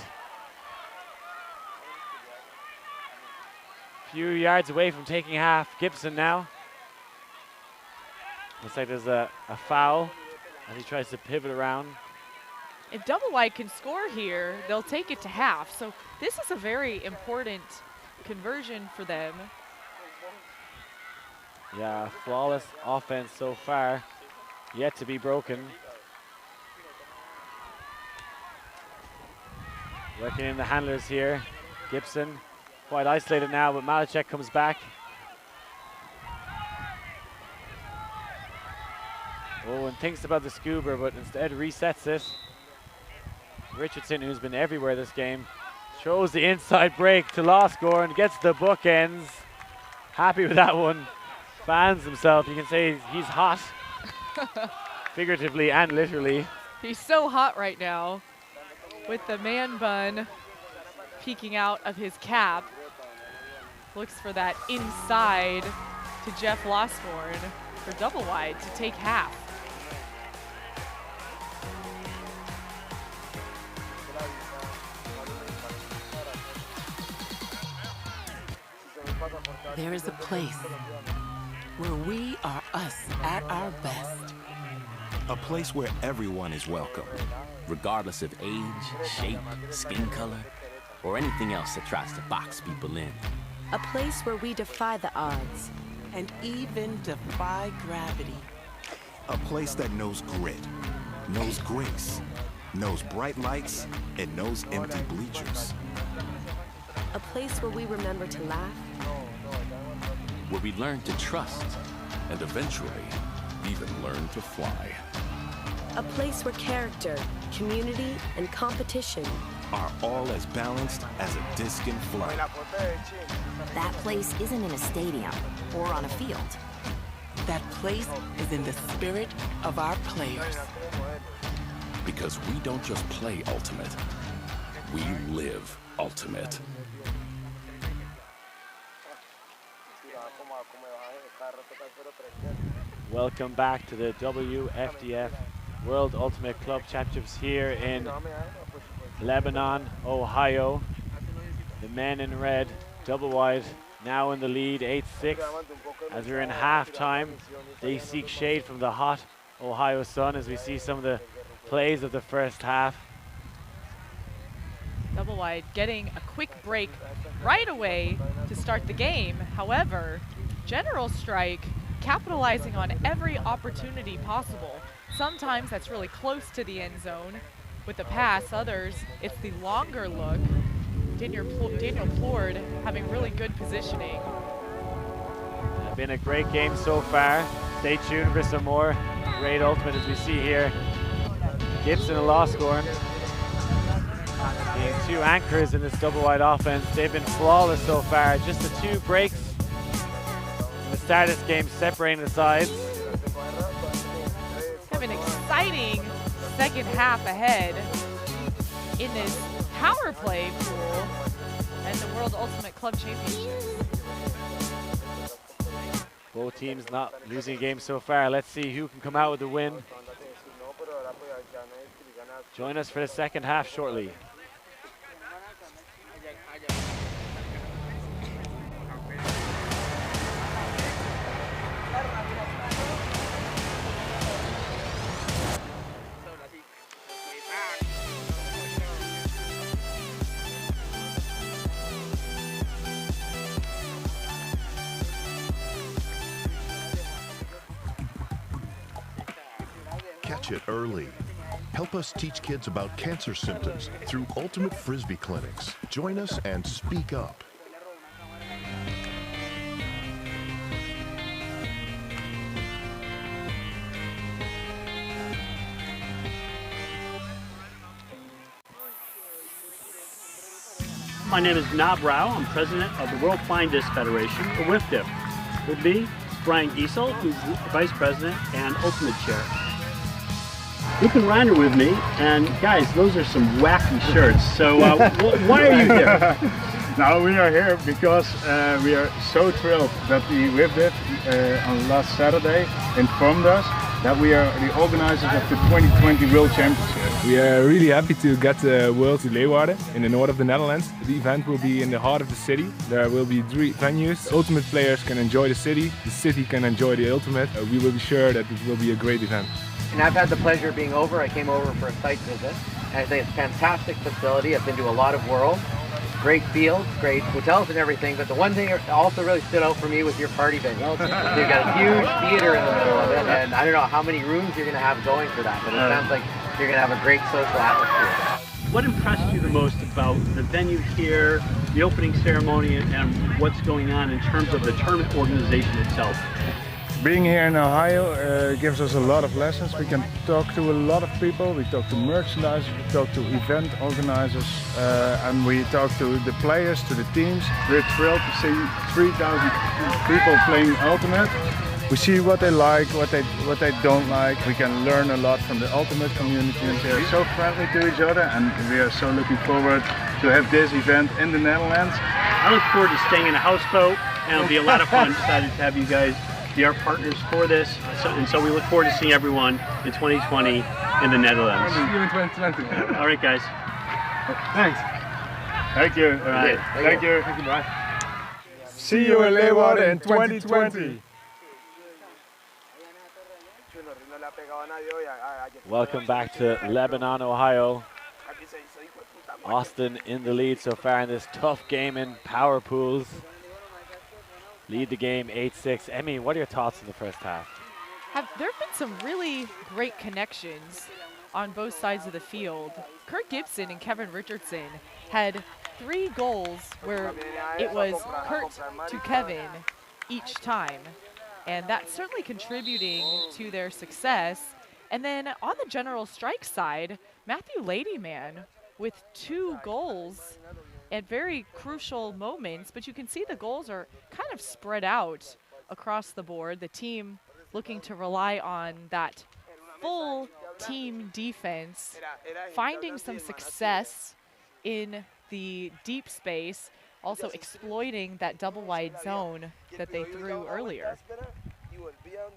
Few yards away from taking half. Gibson now. Looks like there's a foul as he tries to pivot around. If Doublewide can score here, they'll take it to half. So this is a very important conversion for them. Yeah, flawless offense so far, yet to be broken. Working in the handlers here. Gibson quite isolated now, but Malachek comes back. Owen thinks about the scuba, but instead resets it. Richardson, who's been everywhere this game, throws the inside break to Losgore and gets the bookends. Happy with that one. Fans himself. You can say he's hot, figuratively and literally. He's so hot right now with the man bun peeking out of his cap. Looks for that inside to Jeff Losgore for Doublewide to take half. There is a place where we are us at our best. A place where everyone is welcome, regardless of age, shape, skin color, or anything else that tries to box people in. A place where we defy the odds and even defy gravity. A place that knows grit, knows grace, knows bright lights, and knows empty bleachers. A place where we remember to laugh. Where we learn to trust, and eventually even learn to fly. A place where character, community, and competition are all as balanced as a disc in flight. That place isn't in a stadium or on a field. That place is in the spirit of our players. Because we don't just play Ultimate, we live Ultimate. Welcome back to the WFDF World Ultimate Club Championships here in Lebanon, Ohio. The men in red, Doublewide, now in the lead, 8-6. As we're in halftime, they seek shade from the hot Ohio sun as we see some of the plays of the first half. Doublewide getting a quick break right away to start the game. However, General Strike capitalizing on every opportunity possible. Sometimes that's really close to the end zone with the pass. Others, it's the longer look. Daniel Plord having really good positioning. Been a great game so far. Stay tuned for some more great ultimate as we see here. Gibson and Losgore being two anchors in this Doublewide offense. They've been flawless so far. Just the two breaks in the start of this game separating the sides. Have an exciting second half ahead in this power play pool and the World Ultimate Club Championships. Both teams not losing a game so far. Let's see who can come out with the win. Join us for the second half shortly. Catch it early. Help us teach kids about cancer symptoms through Ultimate Frisbee clinics. Join us and speak up. My name is Nob Rao. I'm president of the World Flying Disc Federation, or WFDF. With me is Brian Giesel, who's the vice president and ultimate chair. Luke and Reiner with me, and guys, those are some wacky shirts. So why are you here? Now we are here because we are so thrilled that the WFDF on last Saturday informed us that we are the organizers of the 2020 World Championship. We are really happy to get the World to Leeuwarden in the north of the Netherlands. The event will be in the heart of the city. There will be 3 venues. Ultimate players can enjoy the city can enjoy the Ultimate. We will be sure that it will be a great event. And I've had the pleasure of being over. I came over for a site visit. And I think it's a fantastic facility. I've been to a lot of Worlds. Great fields, great hotels and everything, but the one thing that also really stood out for me was your party venue. You've got a huge theater in the middle of it, and I don't know how many rooms you're going to have going for that, but it sounds like you're going to have a great social atmosphere. what impressed you the most about the venue here, the opening ceremony, and what's going on in terms of the tournament organization itself? Being here in Ohio gives us a lot of lessons. We can talk to a lot of people. We talk to merchandisers, we talk to event organizers, and we talk to the players, to the teams. We're thrilled to see 3,000 people playing Ultimate. We see what they like, what they don't like. We can learn a lot from the Ultimate community. They're so friendly to each other, and we are so looking forward to have this event in the Netherlands. I look forward to staying in a houseboat, and it'll be a lot of fun. Excited to have you guys be our partners for this, and so we look forward to seeing everyone in 2020 in the Netherlands. See you in 2020. All right, guys. Thanks. Thank you. Right. Thank you. Thank you, bye. See you in Leeuwarden in 2020. Welcome back to Lebanon, Ohio. Austin in the lead so far in this tough game in power pools. Lead the game 8-6. Emmy, what are your thoughts in the first half? There have been some really great connections on both sides of the field. Kurt Gibson and Kevin Richardson had 3 goals where it was Kurt to Kevin each time. And that's certainly contributing to their success. And then on the General Strike side, Matthew Ladyman with 2 goals at very crucial moments, but you can see the goals are kind of spread out across the board. The team looking to rely on that full team defense, finding some success in the deep space, also exploiting that double wide zone that they threw earlier.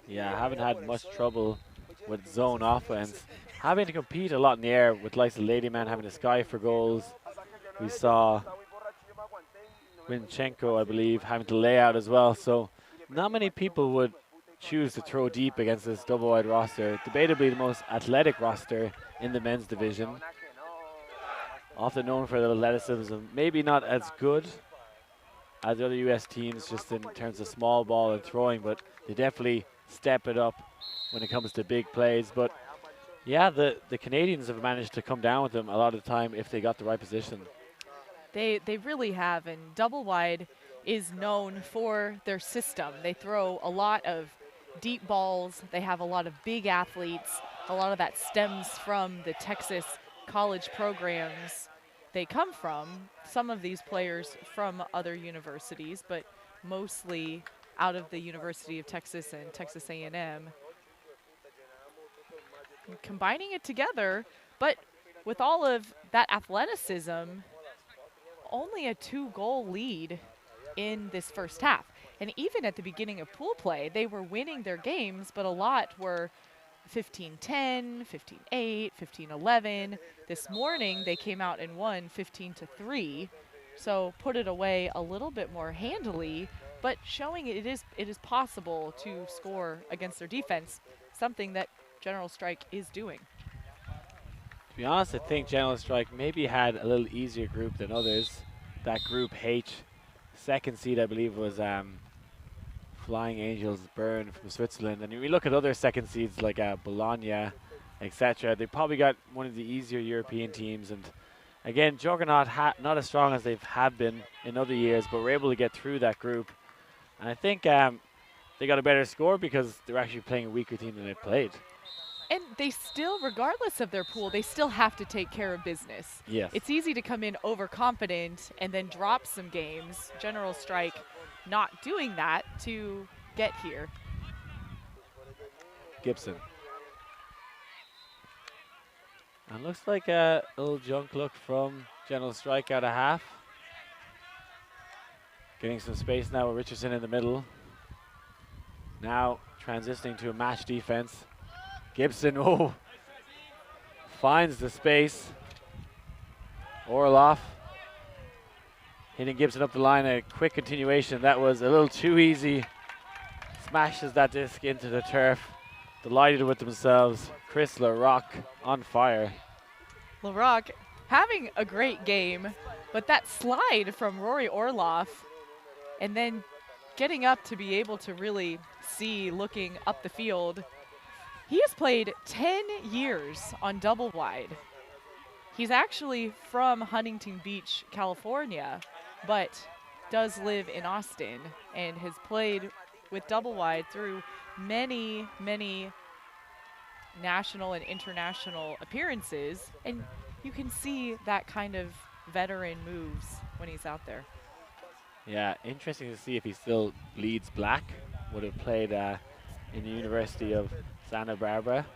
Yeah, I haven't had much trouble with zone offense. Having to compete a lot in the air with likes of Ladyman having a sky for goals. We saw Winchenko, I believe, having to lay out as well. So not many people would choose to throw deep against this double wide roster. Debatably the most athletic roster in the men's division. Often known for their athleticism, maybe not as good as the other US teams just in terms of small ball and throwing, but they definitely step it up when it comes to big plays. But yeah, the Canadians have managed to come down with them a lot of the time if they got the right position. They really have, and Doublewide is known for their system. They throw a lot of deep balls. They have a lot of big athletes. A lot of that stems from the Texas college programs they come from. Some of these players from other universities, but mostly out of the University of Texas and Texas A&M. Combining it together, but with all of that athleticism, only a 2-goal lead in this first half. And even at the beginning of pool play, they were winning their games, but a lot were 15-10, 15-8, 15-11. This morning, they came out and won 15-3, so put it away a little bit more handily, but showing it is possible to score against their defense, something that General Strike is doing. To be honest, I think General Strike maybe had a little easier group than others. That group H, second seed I believe was Flying Angels Bern from Switzerland. And if we look at other second seeds like Bologna, etc., they probably got one of the easier European teams. And again, Juggernaut not as strong as they have been in other years, but were able to get through that group. And I think they got a better score because they're actually playing a weaker team than they played. And they still, regardless of their pool, they still have to take care of business. Yes. It's easy to come in overconfident and then drop some games. General Strike not doing that to get here. Gibson. And looks like a little junk look from General Strike out of half. Getting some space now with Richardson in the middle. Now transitioning to a match defense. Gibson, finds the space. Orloff hitting Gibson up the line, a quick continuation. That was a little too easy. Smashes that disc into the turf. Delighted with themselves. Chris LaRocque on fire. LaRocque having a great game, but that slide from Rory Orloff and then getting up to be able to really see looking up the field. He has played 10 years on double wide. He's actually from Huntington Beach, California, but does live in Austin and has played with Doublewide through many, many national and international appearances. And you can see that kind of veteran moves when he's out there. Yeah, interesting to see if he still bleeds black. Would have played in the University of Santa Barbara.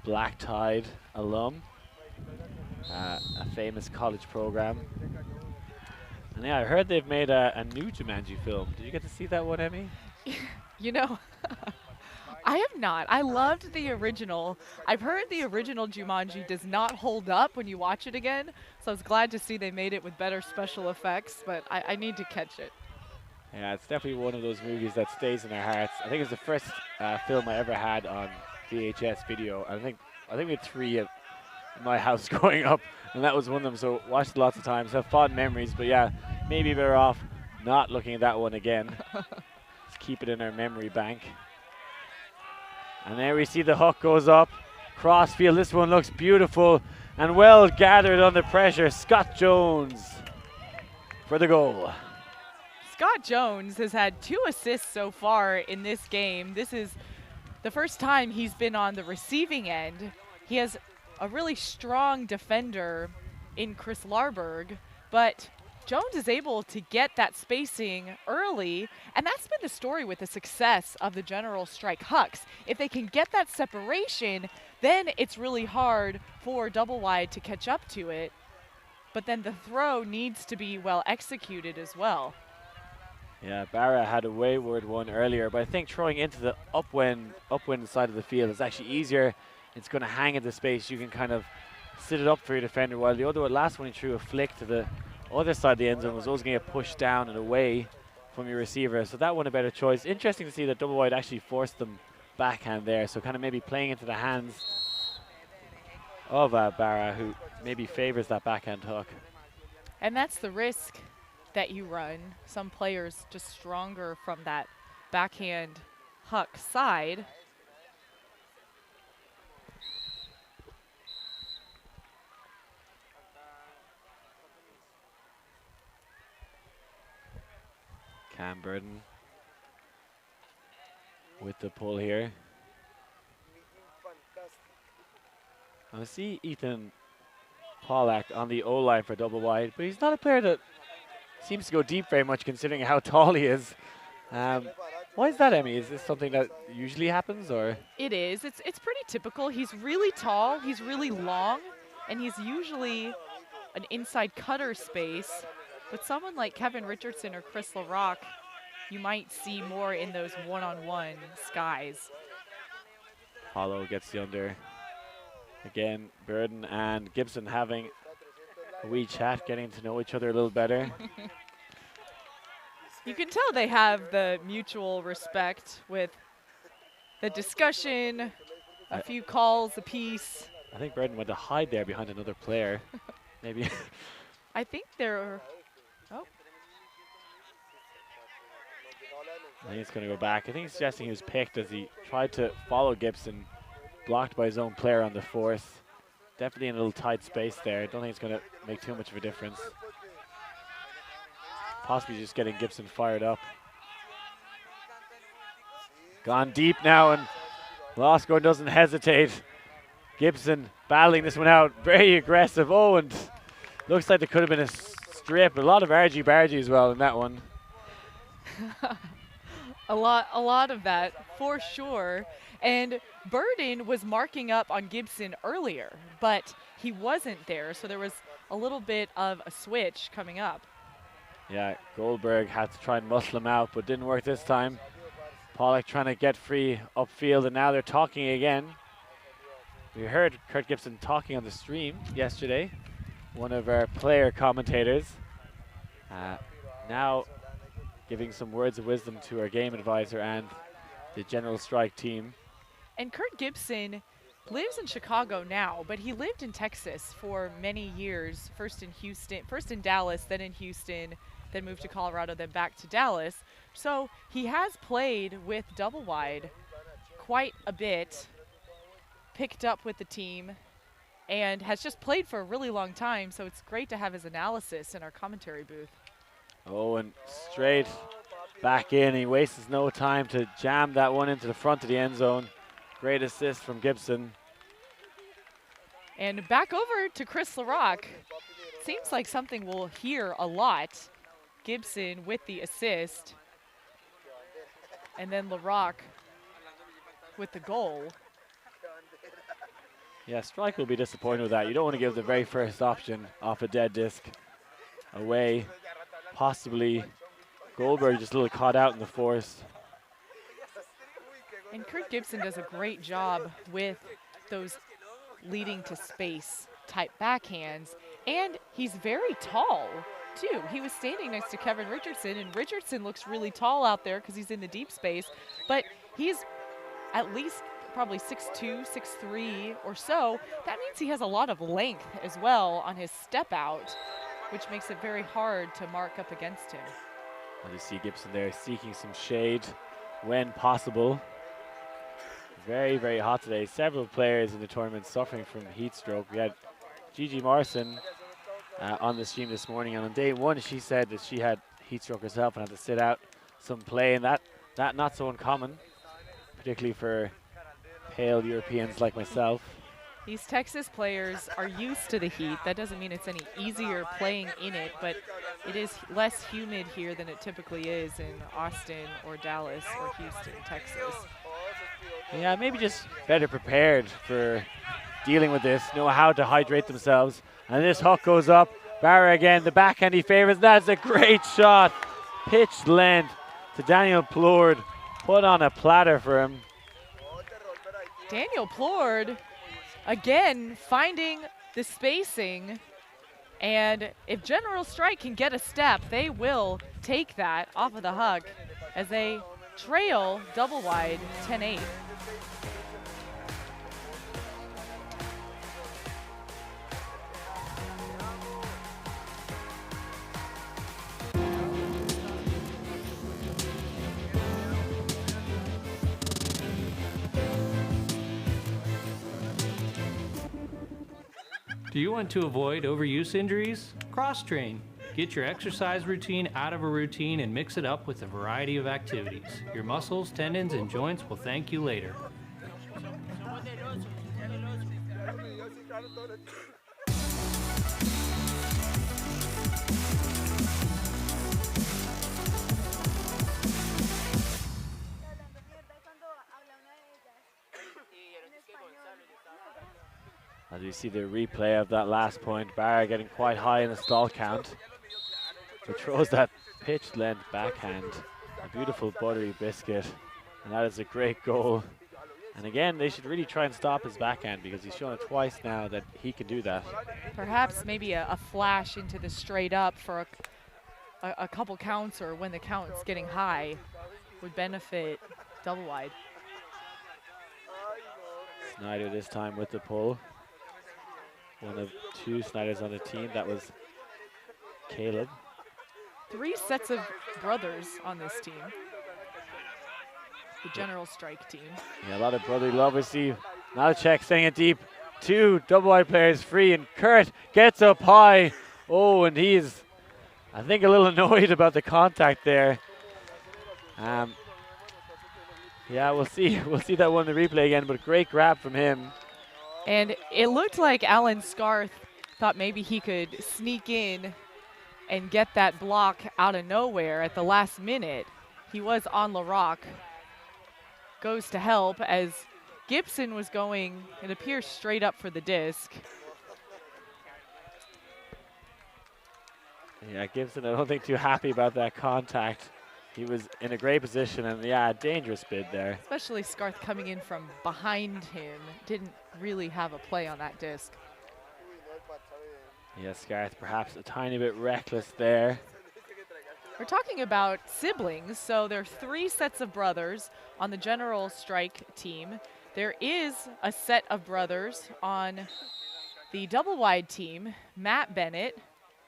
Black Tide alum. A famous college program. And yeah, I heard they've made a new Jumanji film. Did you get to see that one, Emmy? You know, I have not. I loved the original. I've heard the original Jumanji does not hold up when you watch it again, so I was glad to see they made it with better special effects, but I need to catch it. Yeah, it's definitely one of those movies that stays in our hearts. I think it was the first film I ever had on VHS video. I think we had 3 in my house growing up, and that was one of them, so watched it lots of times, have fond memories, but yeah, maybe better off not looking at that one again. Let's keep it in our memory bank. And there we see the hook goes up. Crossfield, this one looks beautiful and well gathered under pressure. Scott Jones for the goal. Scott Jones has had 2 assists so far in this game. This is the first time he's been on the receiving end. He has a really strong defender in Chris Larberg, but Jones is able to get that spacing early, and that's been the story with the success of the General Strike Hucks. If they can get that separation, then it's really hard for Doublewide to catch up to it, but then the throw needs to be well executed as well. Yeah, Barra had a wayward one earlier, but I think throwing into the upwind side of the field is actually easier. It's going to hang in the space. You can kind of sit it up for your defender, while the last one he threw a flick to the other side of the end zone was always going to get pushed down and away from your receiver. So that one a better choice. Interesting to see that Doublewide actually forced them backhand there. So kind of maybe playing into the hands of Barra, who maybe favors that backhand hook. And that's the risk that you run. Some players just stronger from that backhand huck side. Cam Burden with the pull here. I see Ethan Pollack on the O-line for Doublewide, but he's not a player that seems to go deep very much considering how tall he is. Why is that, Emmy? Is this something that usually happens, or? It is. It's pretty typical. He's really tall, he's really long, and he's usually an inside cutter space. But someone like Kevin Richardson or Chris LaRock, you might see more in those one-on-one skies. Hollow gets the under. Again, Burden and Gibson having a wee chat, getting to know each other a little better. You can tell they have the mutual respect with the discussion, a few calls apiece. I think Burden went to hide there behind another player. Maybe. I think they're... Oh. I think it's going to go back. I think he's suggesting he was picked as he tried to follow Gibson, blocked by his own player on the fourth. Definitely in a little tight space there. I don't think it's going to make too much of a difference. Possibly just getting Gibson fired up. Gone deep now, and Losco doesn't hesitate. Gibson battling this one out, very aggressive. Oh, and looks like there could have been a strip. A lot of argy-bargy as well in that one. a lot of that, for sure. And Burden was marking up on Gibson earlier, but he wasn't there, so there was a little bit of a switch coming up. Yeah, Goldberg had to try and muscle him out, but didn't work this time. Pollack trying to get free upfield, and now they're talking again. We heard Kurt Gibson talking on the stream yesterday, one of our player commentators. Now giving some words of wisdom to our game advisor and the General Strike team. And Kurt Gibson lives in Chicago now, but he lived in Texas for many years, first in Dallas, then in Houston, then moved to Colorado, then back to Dallas. So he has played with Doublewide quite a bit, picked up with the team, and has just played for a really long time, so it's great to have his analysis in our commentary booth. Oh, and straight back in. He wastes no time to jam that one into the front of the end zone. Great assist from Gibson. And back over to Chris LaRock. Seems like something we'll hear a lot. Gibson with the assist. And then LaRock with the goal. Yeah, Strike will be disappointed with that. You don't want to give the very first option off a dead disc away. Possibly Goldberg just a little caught out in the force. And Kurt Gibson does a great job with those leading to space type backhands. And he's very tall, too. He was standing next to Kevin Richardson, and Richardson looks really tall out there because he's in the deep space. But he's at least probably 6'2", 6'3", or so. That means he has a lot of length as well on his step out, which makes it very hard to mark up against him. Well, you see Gibson there seeking some shade when possible. Very, very hot today. Several players in the tournament suffering from heat stroke. We had Gigi Morrison on the stream this morning, and on day one she said that she had heat stroke herself and had to sit out some play, and that not so uncommon, particularly for pale Europeans like myself. These Texas players are used to the heat. That doesn't mean it's any easier playing in it, but it is less humid here than it typically is in Austin or Dallas or Houston, Texas. Yeah, maybe just better prepared for dealing with this, know how to hydrate themselves. And this hook goes up. Barra again, the backhand he favors. That's a great shot. Pitch length to Daniel Plourde. Put on a platter for him. Daniel Plourde, again, finding the spacing. And if General Strike can get a step, they will take that off of the hook as they trail Doublewide 10-8. Do you want to avoid overuse injuries? Cross-train. Get your exercise routine out of a routine and mix it up with a variety of activities. Your muscles, tendons, and joints will thank you later. As you see the replay of that last point, Barra getting quite high in the stall count. He throws that pitch length backhand, a beautiful buttery biscuit, and that is a great goal. And again, they should really try and stop his backhand because he's shown it twice now that he can do that. Perhaps maybe a flash into the straight up for a couple counts, or when the count's getting high, would benefit Doublewide. Snyder this time with the pull. One of two Snyders on the team. That was Caleb. 3 sets of brothers on this team. The General Strike team. Yeah, a lot of brotherly love. We see Malachek sending it deep. 2 Doublewide players free, and Kurt gets up high. Oh, and he's, I think, a little annoyed about the contact there. Yeah, we'll see. We'll see that one in the replay again, but a great grab from him. And it looked like Alan Scarth thought maybe he could sneak in and get that block out of nowhere at the last minute. He was on LaRock. Goes to help as Gibson was going, it appears, straight up for the disc. Yeah, Gibson, I don't think too happy about that contact. He was in a great position, and yeah, dangerous bid there. Especially Scarth coming in from behind him. Didn't really have a play on that disc. Yeah, Scarth perhaps a tiny bit reckless there. We're talking about siblings, so there are 3 sets of brothers on the General Strike team. There is a set of brothers on the Doublewide team, Matt Bennett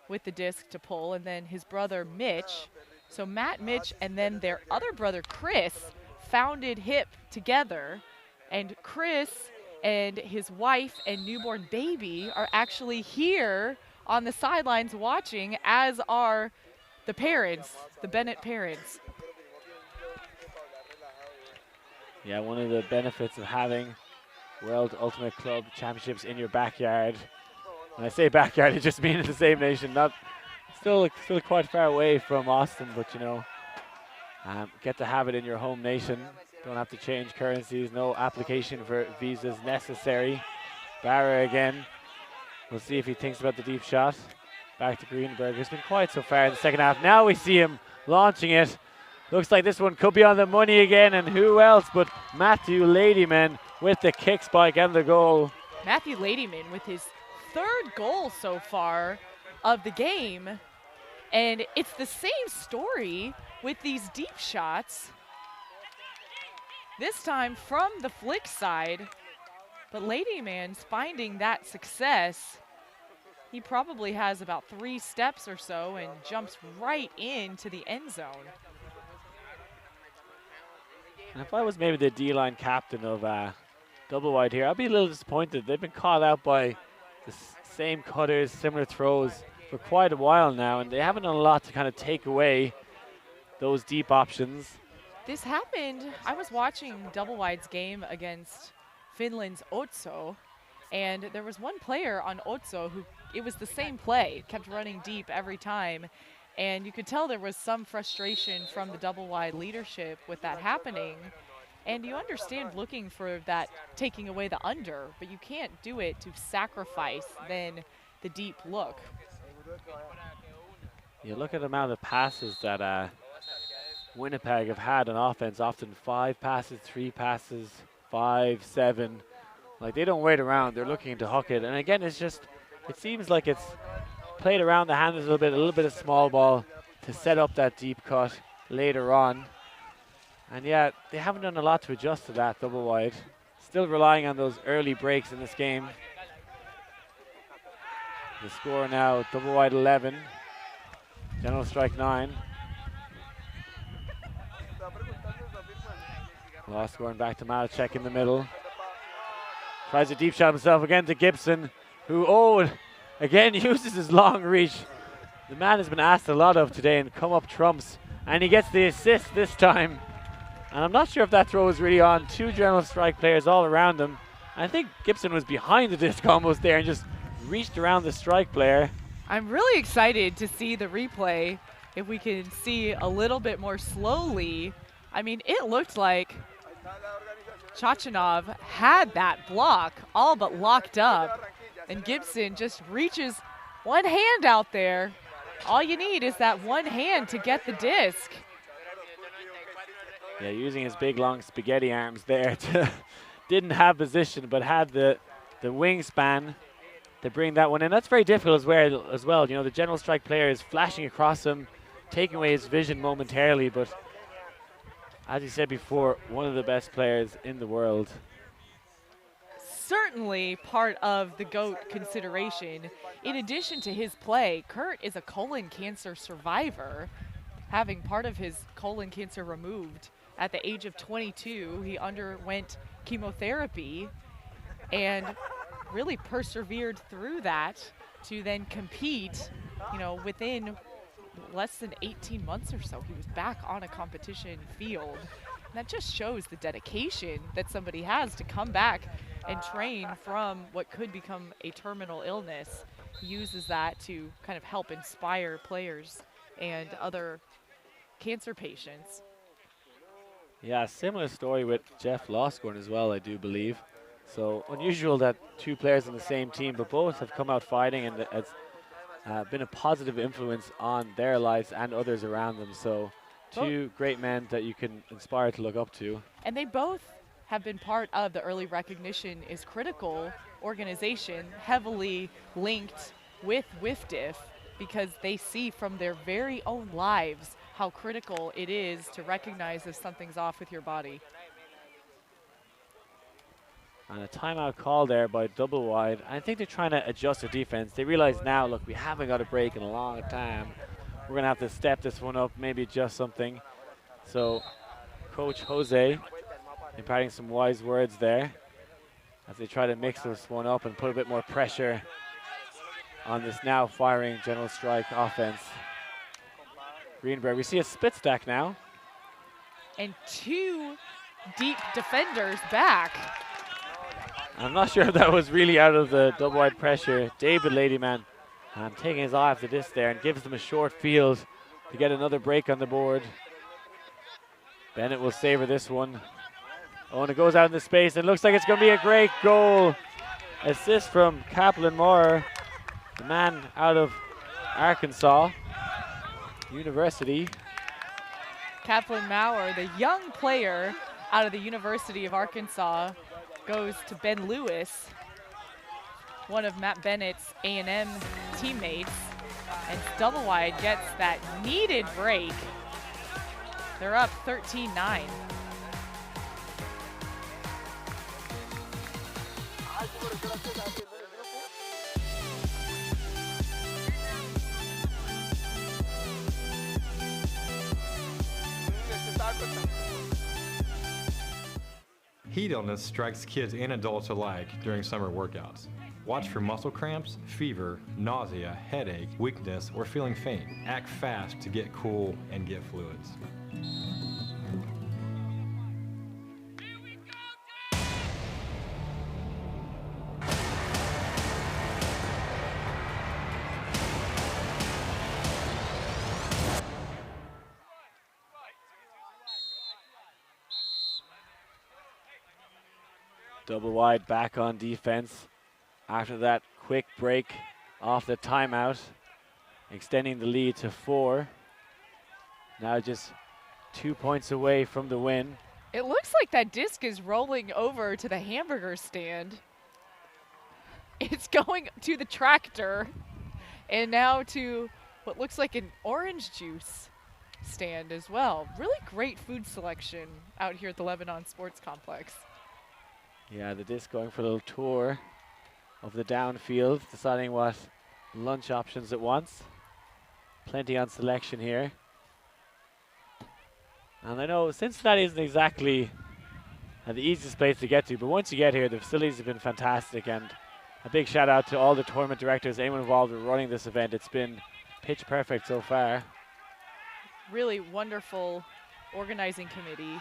with the disc to pull, and then his brother Mitch. So Matt, Mitch, and then their other brother Chris founded HIP together, and Chris and his wife and newborn baby are actually here on the sidelines watching, as are the parents, the Bennett parents. Yeah, one of the benefits of having World Ultimate Club Championships in your backyard. When I say backyard, it just means the same nation. Not still quite far away from Austin, but you know, get to have it in your home nation. Don't have to change currencies. No application for visas necessary. Barra again. We'll see if he thinks about the deep shot. Back to Greenberg. It's been quiet so far in the second half. Now we see him launching it. Looks like this one could be on the money again, and who else but Matthew Ladyman with the kick spike and the goal. Matthew Ladyman with his third goal so far of the game, and it's the same story with these deep shots. This time from the flick side, but Ladyman's finding that success. He probably has about 3 steps or so and jumps right into the end zone. And if I was maybe the D-line captain of Doublewide here, I'd be a little disappointed. They've been caught out by the same cutters, similar throws for quite a while now, and they haven't done a lot to kind of take away those deep options. This happened, I was watching Doublewide's game against Finland's Otso, and there was one player on Otso who, it was the same play, kept running deep every time. And you could tell there was some frustration from the Doublewide leadership with that happening. And you understand looking for that, taking away the under, but you can't do it to sacrifice then the deep look. You look at the amount of passes that Winnipeg have had on offense, often 5 passes, 3 passes, 5, 7. Like, they don't wait around, they're looking to hook it. And again, it's just, it seems like it's played around the hands a little bit of small ball to set up that deep cut later on. And yeah, they haven't done a lot to adjust to that, Doublewide. Still relying on those early breaks in this game. The score now, Doublewide 11, General Strike 9. Lost going back to Malachek in the middle. Tries a deep shot himself again to Gibson, who, again uses his long reach. The man has been asked a lot of today and come up trumps, and he gets the assist this time. And I'm not sure if that throw was really on. 2 General Strike players all around him. I think Gibson was behind the disc almost there and just reached around the strike player. I'm really excited to see the replay, if we can see a little bit more slowly. I mean, it looked like Chachanov had that block all but locked up, and Gibson just reaches one hand out there. All you need is that one hand to get the disc. Yeah, using his big long spaghetti arms there to didn't have position but had the wingspan to bring that one in. That's very difficult as well. You know, the General Strike player is flashing across him, taking away his vision momentarily, but as you said before, one of the best players in the world. Certainly part of the GOAT consideration. In addition to his play, Kurt is a colon cancer survivor, having part of his colon cancer removed at the age of 22. He underwent chemotherapy and really persevered through that to then compete, you know, within less than 18 months or so. He was back on a competition field. And that just shows the dedication that somebody has to come back and train from what could become a terminal illness. He uses that to kind of help inspire players and other cancer patients. Yeah, similar story with Jeff Loscorn as well, I do believe. So unusual that 2 players on the same team, but both have come out fighting, and it's been a positive influence on their lives and others around them. So 2 great men that you can inspire to look up to. And they both have been part of the Early Recognition is Critical organization, heavily linked with WFDF, because they see from their very own lives how critical it is to recognize if something's off with your body. And a timeout call there by Doublewide. I think they're trying to adjust their defense. They realize now, look, we haven't got a break in a long time. We're going to have to step this one up, maybe adjust something. So Coach Jose imparting some wise words there. as they try to mix this one up and put a bit more pressure on this now firing General Strike offense. Greenberg, we see a split stack now. And 2 deep defenders back. I'm not sure if that was really out of the double wide pressure. David Ladyman taking his eye off the disc there and gives them a short field to get another break on the board. Bennett will savor this one. Oh, and it goes out in the space and looks like it's going to be a great goal. Assist from Kaplan Moore, the man out of Arkansas University. Kaplan Maurer, the young player out of the University of Arkansas, goes to Ben Lewis, one of Matt Bennett's A&M teammates, and Doublewide gets that needed break. They're up 13-9. Heat illness strikes kids and adults alike during summer workouts. Watch for muscle cramps, fever, nausea, headache, weakness, or feeling faint. Act fast to get cool and get fluids. Doublewide back on defense after that quick break off the timeout, extending the lead to 4. Now just 2 points away from the win. It looks like that disc is rolling over to the hamburger stand. It's going to the tractor and now to what looks like an orange juice stand as well. Really great food selection out here at the Lebanon Sports Complex. Yeah, the disc going for a little tour of the downfield, deciding what lunch options it wants. Plenty on selection here. And I know Cincinnati isn't exactly the easiest place to get to, but once you get here, the facilities have been fantastic, and a big shout out to all the tournament directors, anyone involved in running this event. It's been pitch perfect so far. Really wonderful organizing committee.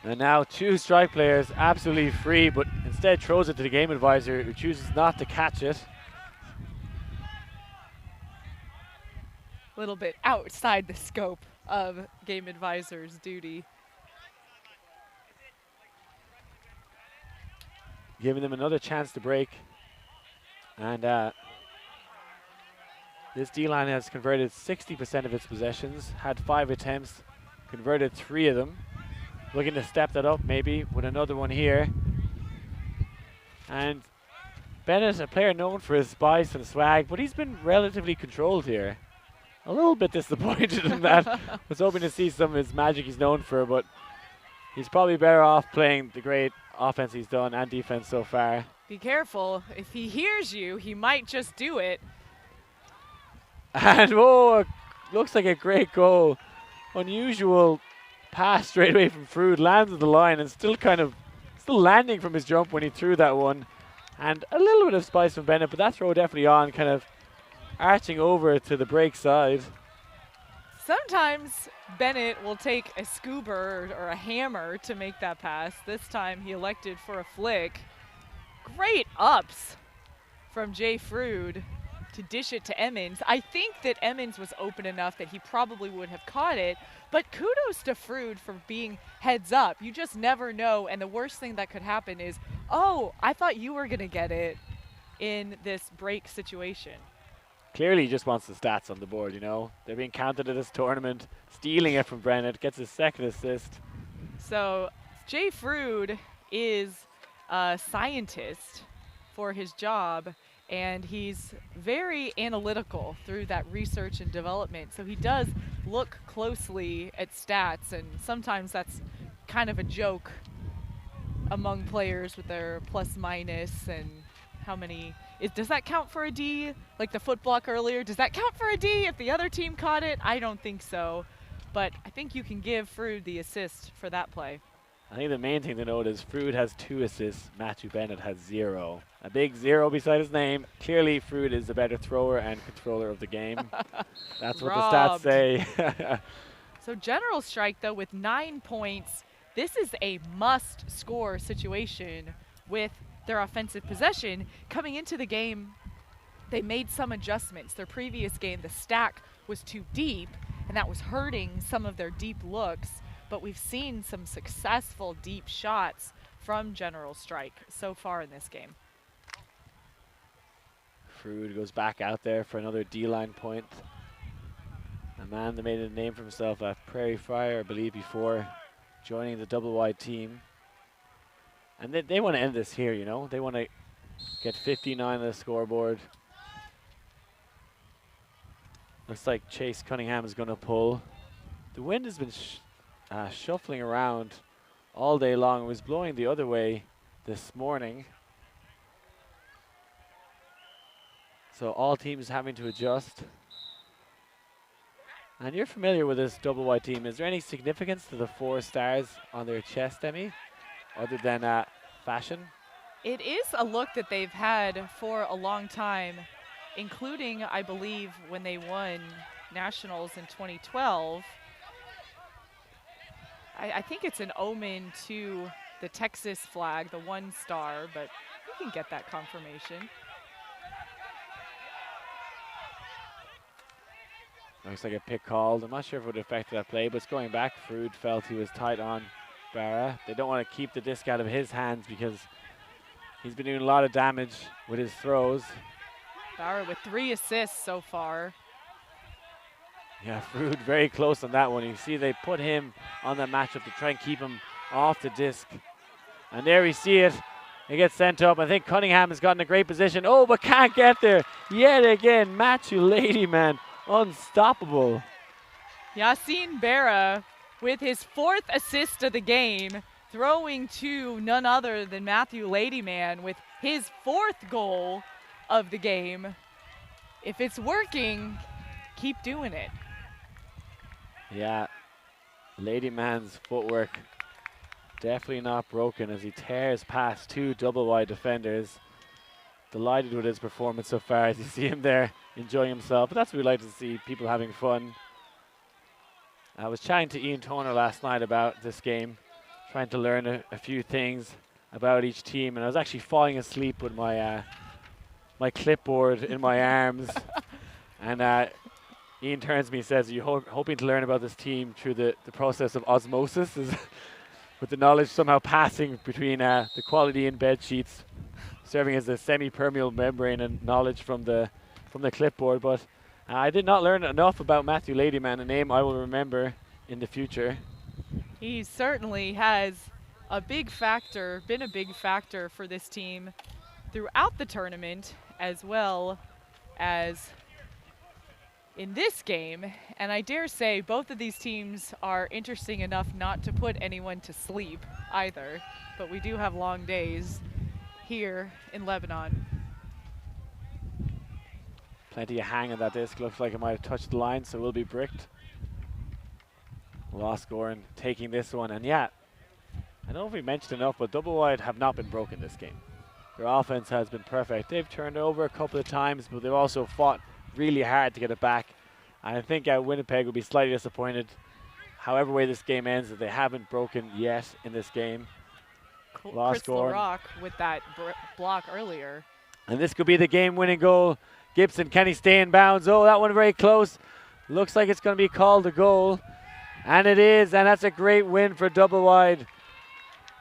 And now 2 strike players absolutely free, but instead throws it to the game advisor, who chooses not to catch it. A little bit outside the scope of game advisor's duty. Giving them another chance to break. And this D-line has converted 60% of its possessions, had 5 attempts, converted 3 of them. Looking to step that up maybe with another one here. And Bennett, a player known for his spice and swag, but he's been relatively controlled here. A little bit disappointed in that. Was hoping to see some of his magic he's known for, but he's probably better off playing the great offense he's done and defense so far. Be careful. If he hears you, he might just do it. And oh, looks like a great goal. Unusual pass straight away from Frood, lands at the line and still landing from his jump when he threw that one. And a little bit of spice from Bennett, but that throw definitely on, kind of arching over to the break side. Sometimes Bennett will take a scuba or a hammer to make that pass. This time he elected for a flick. Great ups from Jay Frood to dish it to Emmons. I think that Emmons was open enough that he probably would have caught it, but kudos to Frood for being heads up. You just never know, and the worst thing that could happen is, oh, I thought you were gonna get it in this break situation. Clearly he just wants the stats on the board, you know. They're being counted at this tournament, stealing it from Bennett, gets his 2nd assist. So Jay Frood is a scientist for his job, and he's very analytical through that research and development. So he does look closely at stats, and sometimes that's kind of a joke among players with their plus minus and how many. Does that count for a D? Like the foot block earlier, does that count for a D if the other team caught it? I don't think so, but I think you can give Frood the assist for that play. I think the main thing to note is Frood has 2 assists, Matthew Bennett has 0. A big 0 beside his name. Clearly, Frood is the better thrower and controller of the game. That's what the stats say. So General Strike, though, with 9 points. This is a must-score situation with their offensive possession. Coming into the game, they made some adjustments. Their previous game, the stack was too deep, and that was hurting some of their deep looks. But we've seen some successful deep shots from General Strike so far in this game. Frood goes back out there for another D-line point. A man that made a name for himself at Prairie Fire, I believe, before joining the Doublewide team. And they want to end this here, you know. They want to get 59 on the scoreboard. Looks like Chase Cunningham is going to pull. The wind has been shuffling around all day long. It was blowing the other way this morning. So all teams having to adjust. And you're familiar with this Doublewide team. Is there any significance to the 4 stars on their chest, Emmy, other than fashion? It is a look that they've had for a long time, including, I believe, when they won Nationals in 2012. I think it's an omen to the Texas flag, the 1 star, but we can get that confirmation. Looks like a pick called. I'm not sure if it would affect that play, but it's going back. Frood felt he was tight on Barra. They don't want to keep the disc out of his hands because he's been doing a lot of damage with his throws. Barra with 3 assists so far. Yeah, Frood very close on that one. You see they put him on that matchup to try and keep him off the disc. And there we see it. It gets sent up. I think Cunningham has gotten a great position. Oh, but can't get there. Yet again, Matthew Ladyman. Unstoppable. Yassine Barra with his 4th assist of the game, throwing to none other than Matthew Ladyman with his 4th goal of the game. If it's working, keep doing it. Yeah, Ladyman's footwork definitely not broken as he tears past 2 Doublewide defenders. Delighted with his performance so far as you see him there enjoying himself. But that's what we like to see, people having fun. I was chatting to Ian Toner last night about this game, trying to learn a few things about each team, and I was actually falling asleep with my my clipboard in my arms. And Ian turns to me and says, "Are you hoping to learn about this team through the process of osmosis?" With the knowledge somehow passing between the quality in bed sheets, serving as a semi-permeable membrane and knowledge from the clipboard. But I did not learn enough about Matthew Ladyman, a name I will remember in the future. He certainly has been a big factor for this team throughout the tournament, as well as in this game. And I dare say both of these teams are interesting enough not to put anyone to sleep either, but we do have long days here in Lebanon. Plenty of hang on that disc. Looks like it might have touched the line, so it will be bricked. Lost Goran taking this one. And yeah, I don't know if we mentioned enough, but Doublewide have not been broken this game. Their offense has been perfect. They've turned over a couple of times, but they've also fought really hard to get it back. And I think Winnipeg will be slightly disappointed, however way this game ends, that they haven't broken yet in this game. Chris LaRock with that block earlier. And this could be the game-winning goal. Gibson, can he stay in bounds? Oh, that one very close. Looks like it's going to be called a goal. And it is, and that's a great win for Doublewide.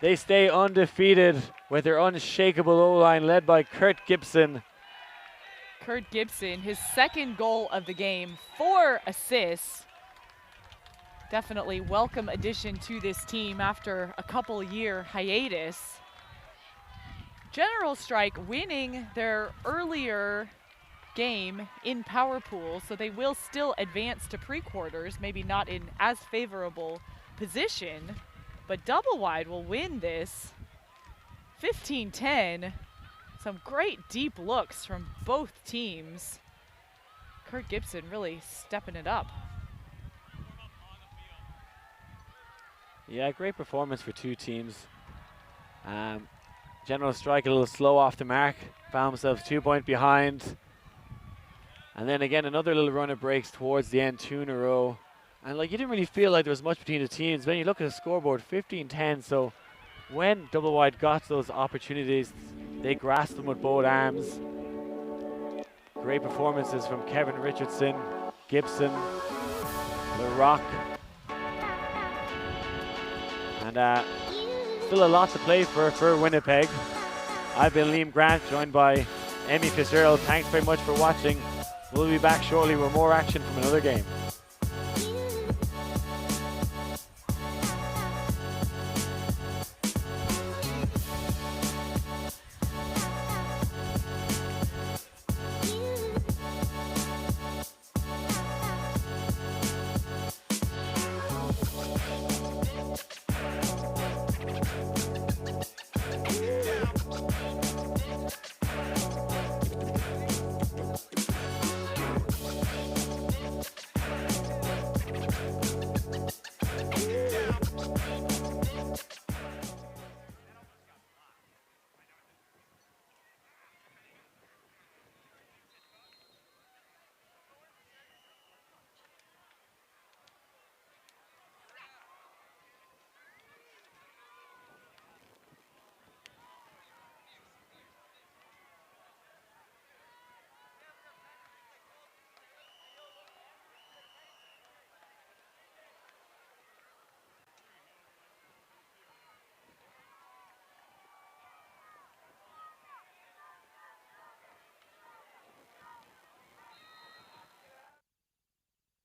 They stay undefeated with their unshakable O-line led by Kurt Gibson. Kurt Gibson, his 2nd goal of the game, 4 assists. Definitely welcome addition to this team after a couple-year hiatus. General Strike winning their earlier game in power pool, so they will still advance to pre-quarters, maybe not in as favorable position, but Doublewide will win this 15-10. Some great deep looks from both teams. Kurt Gibson really stepping it up. Yeah, great performance for two teams. General Strike a little slow off the mark. Found themselves 2 point behind. And then again, another little run of breaks towards the end, 2 in a row. And like, you didn't really feel like there was much between the teams. When you look at the scoreboard, 15-10. So when Doublewide got those opportunities, they grasped them with both arms. Great performances from Kevin Richardson, Gibson, LaRock. And still a lot to play for Winnipeg. I've been Liam Grant, joined by Emmy Fitzgerald. Thanks very much for watching. We'll be back shortly with more action from another game.